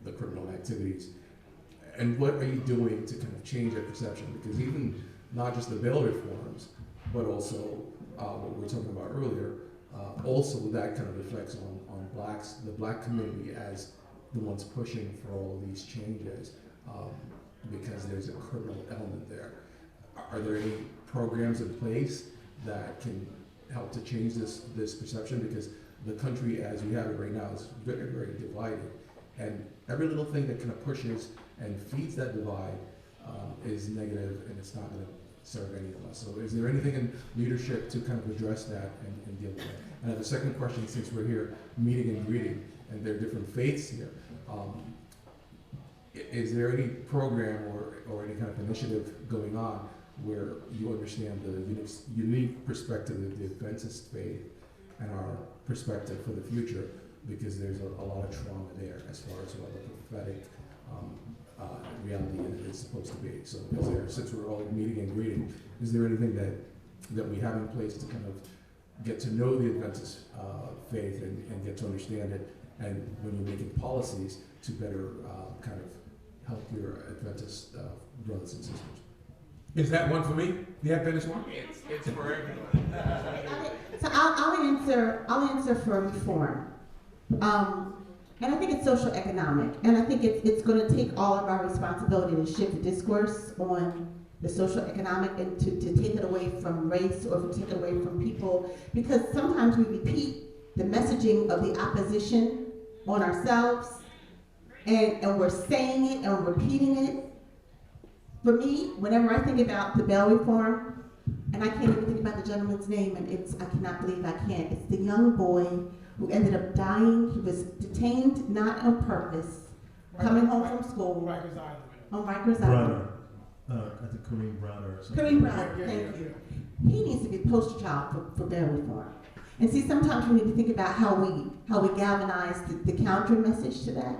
the criminal activities? And what are you doing to kind of change that perception? Because even not just the bail reforms, but also what we were talking about earlier, also that kind of reflects on blacks, the black community as the ones pushing for all of these changes, because there's a criminal element there. Are there any programs in place that can help to change this perception? Because the country as we have it right now is very, very divided. And every little thing that kind of pushes and feeds that divide is negative, and it's not going to serve any of us. So is there anything in leadership to kind of address that and deal with that? And I have a second question, since we're here meeting and greeting, and there are different faiths here. Is there any program or any kind of initiative going on where you understand the unique perspective of the Adventist faith and our perspective for the future? Because there's a lot of trauma there as far as what the prophetic reality is supposed to be. So is there, since we're all meeting and greeting, is there anything that we have in place to kind of get to know the Adventist faith and get to understand it, and when you're making policies to better kind of help your Adventist brothers and sisters? Is that one for me? The Adventist one? It's for everyone. So I'll answer for reform. And I think it's social economic, and I think it's going to take all of our responsibility to shift the discourse on the social economic and to take it away from race or to take it away from people, because sometimes we repeat the messaging of the opposition on ourselves, and we're saying it and repeating it. For me, whenever I think about the bail reform, and I can't even think about the gentleman's name, and I cannot believe I can't. It's the young boy who ended up dying. He was detained not on purpose, coming home from school. Rikers Island. On Rikers Island. Browner. I think Kareem Browner or something. Kareem Browner, thank you. He needs to be a poster child for bail reform. And see, sometimes we need to think about how we galvanize the counter message to that.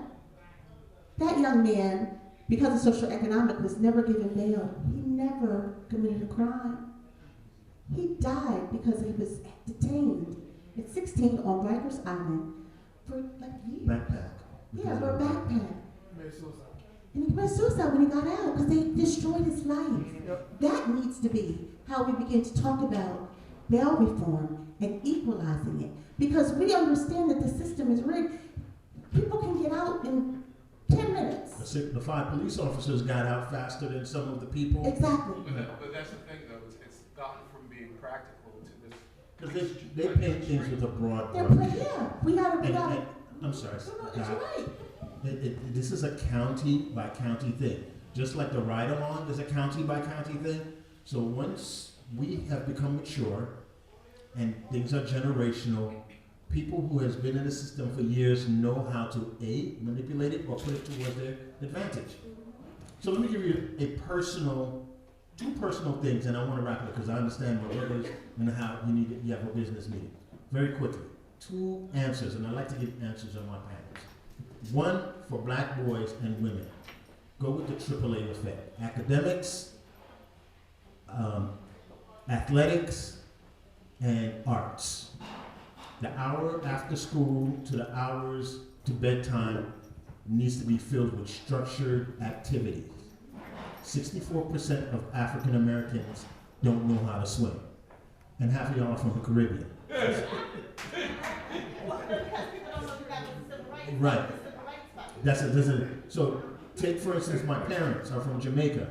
That young man, because of social economic, was never given bail. He never committed a crime. He died because he was detained at 16 on Rikers Island for like years. Backpack. Yeah, for a backpack. Committed suicide. And he committed suicide when he got out because they destroyed his life. Yep. That needs to be how we begin to talk about bail reform and equalizing it. Because we understand that the system is rigged. People can get out in 10 minutes. The 5 police officers got out faster than some of the people. Exactly. But that's the thing, though. It's gotten from being practical to this. Because they paint things with a broad They're brush. yeah, we gotta. I'm sorry. No, it's right. This is a county by county thing. Just like the ride-along is a county-by-county thing. So once we have become mature and things are generational, people who has been in the system for years know how to A, manipulate it or put it towards their advantage. So let me give you two personal things, and I want to wrap it up because I understand what it is and how you have a business meeting. Very quickly, 2 answers, and I like to give answers on my panels. One for black boys and women. Go with the AAA effect. Academics, athletics, and arts. The hour after school to the hours to bedtime needs to be filled with structured activities. 64% of African Americans don't know how to swim, and half of y'all are from the Caribbean. Right. So take for instance, my parents are from Jamaica.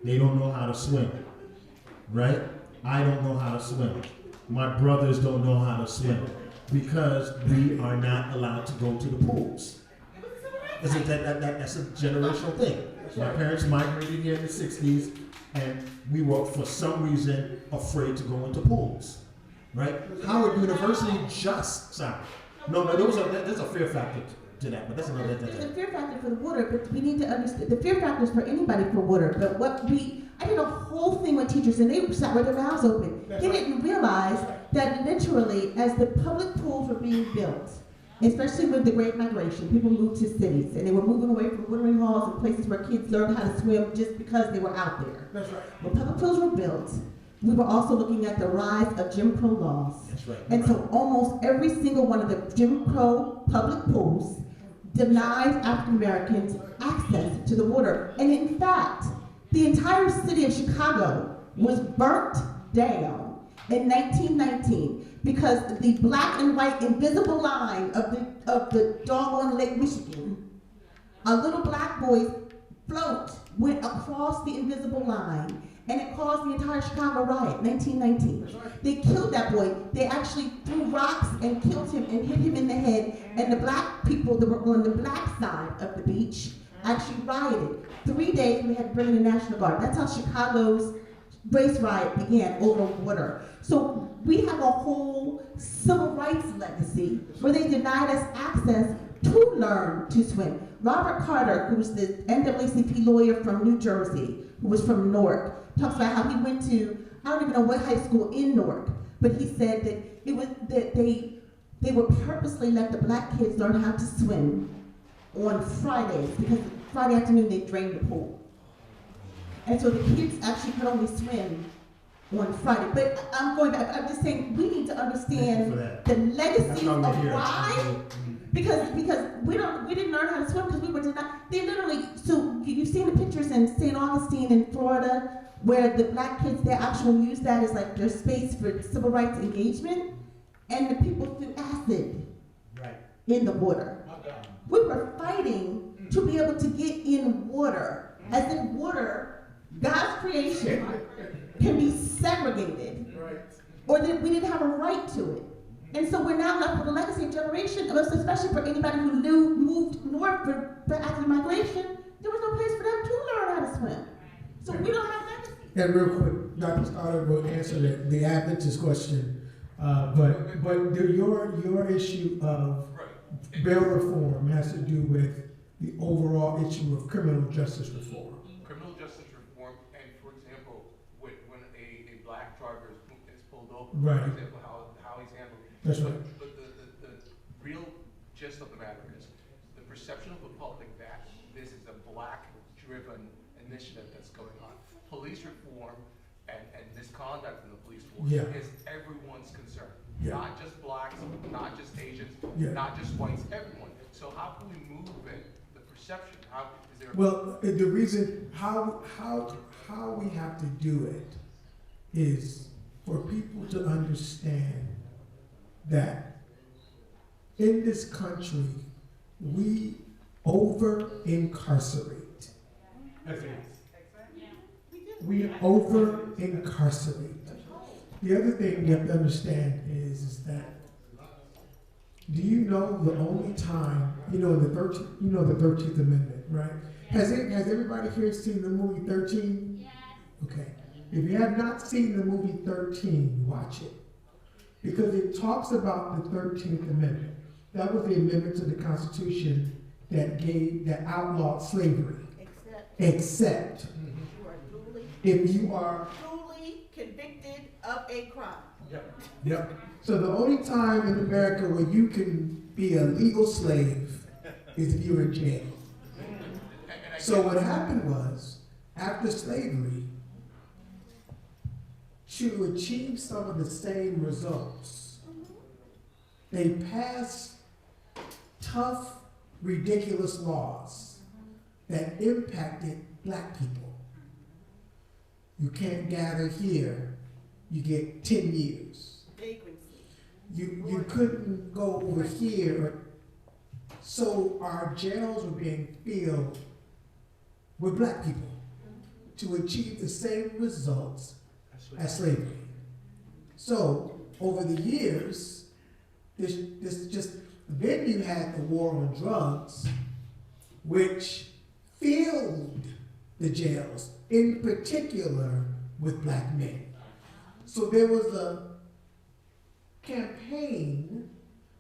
They don't know how to swim, right? I don't know how to swim. My brothers don't know how to swim because we are not allowed to go to the pools. That's a generational thing. My parents migrated here in the 60s, and we were, for some reason, afraid to go into pools, right? Howard University there's a fear factor to that, but that's another. There's a fear factor for the water, but we need to understand the fear factor is for anybody for water. But I did a whole thing with teachers, and they sat with their mouths open. They didn't realize that literally, as the public pools were being built, especially with the Great Migration, people moved to cities, and they were moving away from watering holes and places where kids learned how to swim just because they were out there. That's right. When public pools were built, we were also looking at the rise of Jim Crow laws. That's right. And so almost every single one of the Jim Crow public pools denied African Americans access to the water. And in fact, the entire city of Chicago was burnt down in 1919 because the black and white invisible line of the doggone Lake Michigan, a little black boy's float went across the invisible line, and it caused the entire Chicago riot, 1919. They killed that boy. They actually threw rocks and killed him and hit him in the head, and the black people that were on the black side of the beach actually rioted. 3 days we had to bring in the National Guard. That's how Chicago's race riot began over water. So we have a whole civil rights legacy where they denied us access to learn to swim. Robert Carter, who was the NAACP lawyer from New Jersey, who was from Newark, talks about how he went to, I don't even know what high school in Newark, but he said that it was that they would purposely let the black kids learn how to swim on Fridays because Friday afternoon they drained the pool. And so the kids actually could only swim on Friday. But I'm just saying we need to understand the legacy of why. Because we didn't learn how to swim because we were denied. They literally, so you've seen the pictures in St. Augustine in Florida where the black kids, they actually use that as like their space for civil rights engagement, and the people threw acid in the water. We were fighting to be able to get in water, as if water, God's creation, can be segregated, or that we didn't have a right to it. And so we're now left with a legacy of generation, especially for anybody who moved north for after migration. There was no place for them to learn how to swim. So we don't have legacy. And real quick, Dr. Stoddard will answer the Adventist question, but your issue of bail reform has to do with the overall issue of criminal justice reform. Criminal justice reform, and for example, when a black driver is pulled over, Right. for example, how he's handled. That's right. But the real gist of the matter is the perception of the public that this is a black-driven initiative that's going on. Police reform and misconduct in the police force is everyone's concern. Yeah. Not just blacks, not just Asians, Yeah. not just whites, everyone. So how can we move it? The perception. How is there? Well, the reason how we have to do it is for people to understand that in this country we over-incarcerate. We over-incarcerate. The other thing you have to understand is that, do you know the only time, the 13th Amendment, right? Has everybody here seen the movie 13? Yes. Okay. If you have not seen the movie 13, watch it. Because it talks about the 13th Amendment. That was the amendment to the Constitution that outlawed slavery. Except if you are duly convicted of a crime. Yep. So the only time in America where you can be a legal slave is if you're in jail. So what happened was, after slavery, to achieve some of the same results, they passed tough, ridiculous laws that impacted black people. You can't gather here, you get 10 years. You couldn't go over here. So our jails were being filled with black people to achieve the same results as slavery. So over the years, then you had the war on drugs, which filled the jails, in particular with black men. So there was a campaign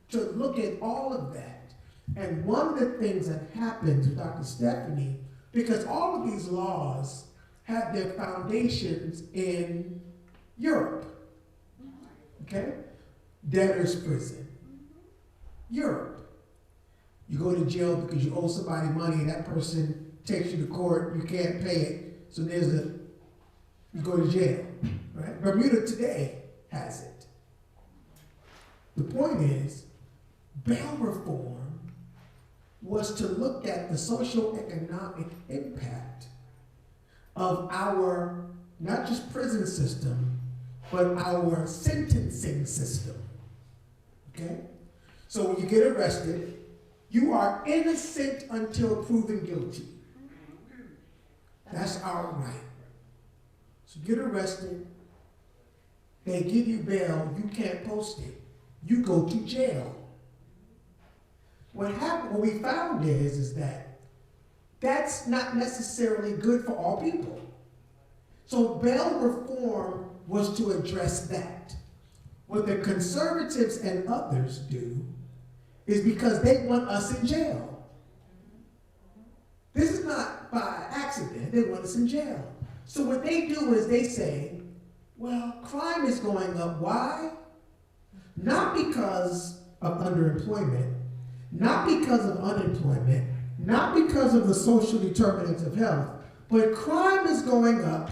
to look at all of that. And one of the things that happened to Dr. Stephanie, because all of these laws have their foundations in Europe, okay? Debtor's prison, Europe. You go to jail because you owe somebody money, and that person takes you to court, you can't pay it, so you go to jail, right? Bermuda today has it. The point is, bail reform was to look at the socio-economic impact of our, not just prison system, but our sentencing system, okay? So when you get arrested, you are innocent until proven guilty. That's our right. So you get arrested, they give you bail, you can't post it. You go to jail. What we found is that that's not necessarily good for all people. So bail reform was to address that. What the conservatives and others do is because they want us in jail. This is not by accident, they want us in jail. So what they do is they say, well, crime is going up. Why? Not because of underemployment, not because of unemployment, not because of the social determinants of health, but crime is going up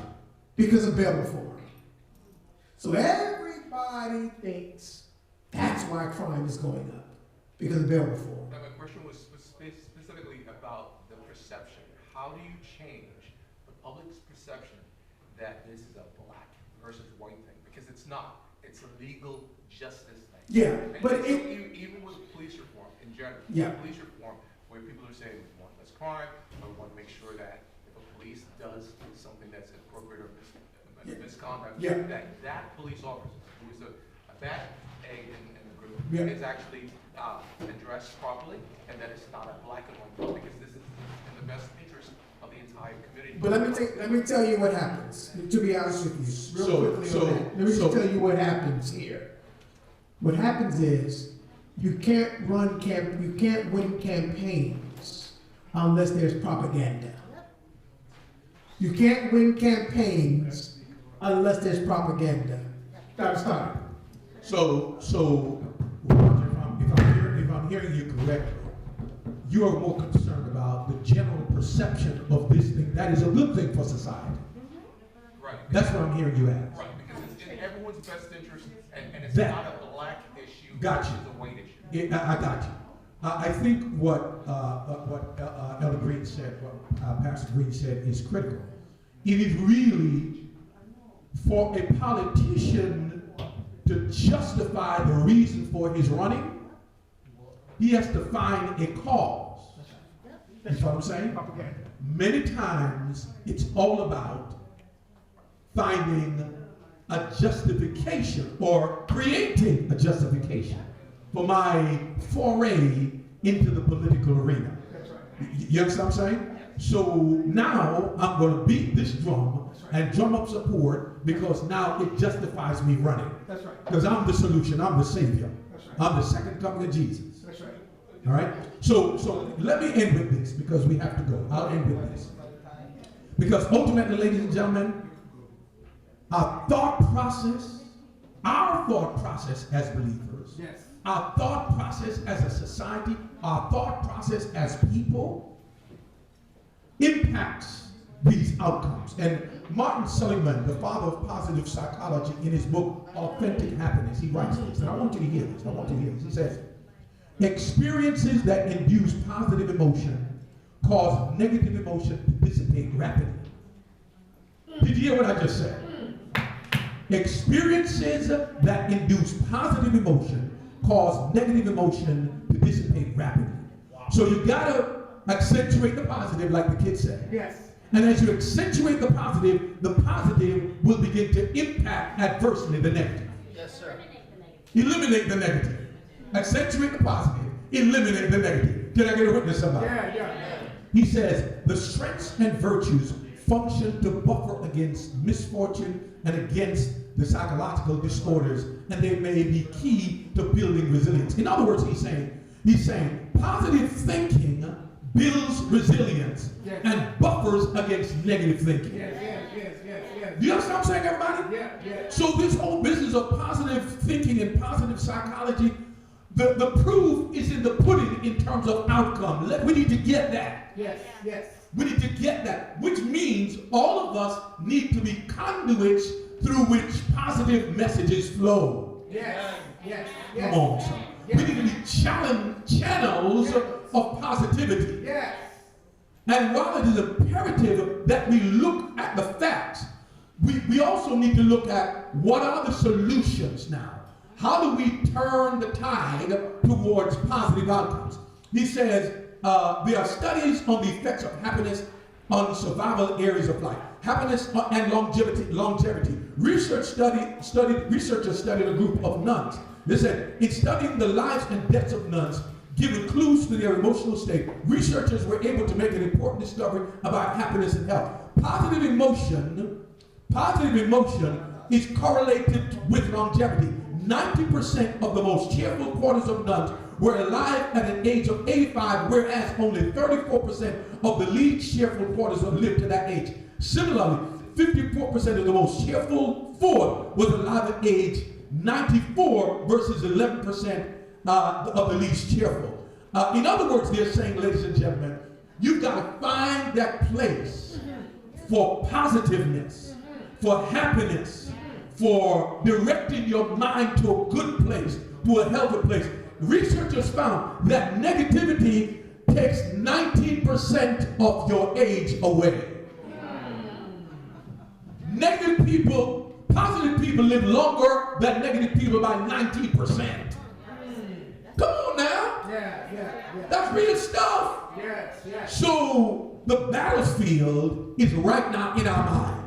because of bail reform. So everybody thinks that's why crime is going up, because of bail reform. Now, my question was specifically about the perception. How do you change the public's perception that this is a black versus white thing? Because it's not. It's a legal justice thing. Yeah, but even with police reform in general, police reform, where people are saying we want less crime, or we want to make sure that if a police does something that's inappropriate or misconduct, that police officer who is a bad egg in the group is actually addressed properly, and that it's not a black and white thing, because this is in the best interest of the entire community. But let me tell you what happens, to be honest with you, real quickly on that. Let me just tell you what happens here. What happens is, you can't win campaigns unless there's propaganda. You can't win campaigns unless there's propaganda. Start. So if I'm hearing you correctly, you are more concerned about the general perception of this thing. That is a good thing for society. Right. That's what I'm hearing you ask. Right, because it's in everyone's best interest, and it's That, not a black issue, got you. it's a white issue. I got you. I think what Elder Green said, what Pastor Green said is critical. It is really for a politician to justify the reason for his running, he has to find a cause. You know what I'm saying? Many times it's all about finding a justification or creating a justification for my foray into the political arena. You understand what I'm saying? So now I'm going to beat this drum and drum up support because now it justifies me running. That's right. Because I'm the solution. I'm the savior. That's right. I'm the second coming of Jesus. That's right. All right? So let me end with this because we have to go. I'll end with this. Because ultimately, ladies and gentlemen, our thought process as believers, Yes. our thought process as a society, our thought process as people impacts these outcomes. And Martin Seligman, the father of positive psychology, in his book, Authentic Happiness, he writes this, and I want you to hear this. I want you to hear this. He says, experiences that induce positive emotion cause negative emotion to dissipate rapidly. Did you hear what I just said? Experiences that induce positive emotion cause negative emotion to dissipate rapidly. So you gotta accentuate the positive, like the kid said. Yes. And as you accentuate the positive will begin to impact adversely the negative. Yes, sir. Eliminate the negative. Accentuate the positive. Eliminate the negative. Can I get a witness, somebody? Yeah. He says, the strengths and virtues function to buffer against misfortune and against the psychological disorders, and they may be key to building resilience. In other words, he's saying positive thinking builds resilience and buffers against negative thinking. Yes. Do you understand what I'm saying, everybody? Yeah. So this whole business of positive thinking and positive psychology, the proof is in the pudding in terms of outcome. We need to get that. Yes. We need to get that, which means all of us need to be conduits through which positive messages flow. Yes. Come on, son. We need to be channels of positivity. Yes. And while it is imperative that we look at the facts, we also need to look at what are the solutions now. How do we turn the tide towards positive outcomes? He says there are studies on the effects of happiness on survival areas of life. Happiness and longevity. Researchers studied a group of nuns. They said, in studying the lives and deaths of nuns, giving clues to their emotional state, researchers were able to make an important discovery about happiness and health. Positive emotion is correlated with longevity. 90% of the most cheerful quarters of nuns were alive at an age of 85, whereas only 34% of the least cheerful quarters lived to that age. Similarly, 54% of the most cheerful fourth was alive at age 94 versus 11% of the least cheerful. In other words, they're saying, ladies and gentlemen, you've got to find that place for positiveness, for happiness, for directing your mind to a good place, to a healthy place. Researchers found that negativity takes 19% of your age away. Positive people live longer than negative people by 19%. Come on now. Yeah. That's real stuff. Yes. So the battlefield is right now in our mind.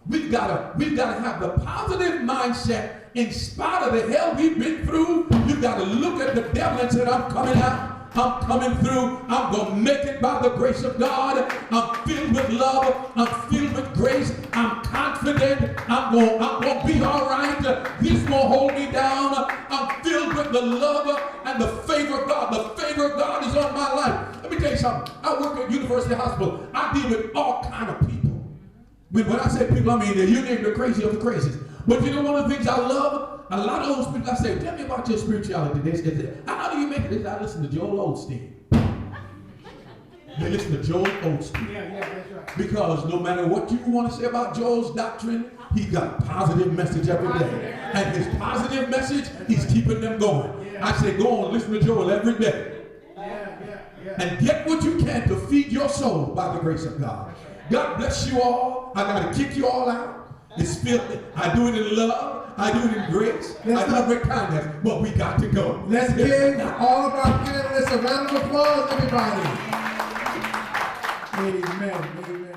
We've got to have the positive mindset in spite of the hell we've been through. You've got to look at the devil and say, I'm coming out. I'm coming through. I'm going to make it by the grace of God. I'm filled with love. I'm filled with grace. I'm confident. I'm going to be all right. This won't hold me down. I'm filled with the love and the favor of God. The favor of God is on my life. Let me tell you something. I work at University Hospital. I deal with all kind of people. When I say people, I mean you name the crazy of the crazies. But you know one of the things I love? A lot of those people, I say, tell me about your spirituality. They say, how do you make it? I listen to Joel Osteen. They listen to Joel Osteen. Yeah, that's right. Because no matter what you want to say about Joel's doctrine, he got a positive message every day. And his positive message, he's keeping them going. I say, go on, listen to Joel every day. And get what you can to feed your soul by the grace of God. God bless you all. I got to kick you all out. It's filthy. I do it in love. I do it in grace. I do it with kindness. But we got to go. Let's give all of our candidates a round of applause, everybody. Amen.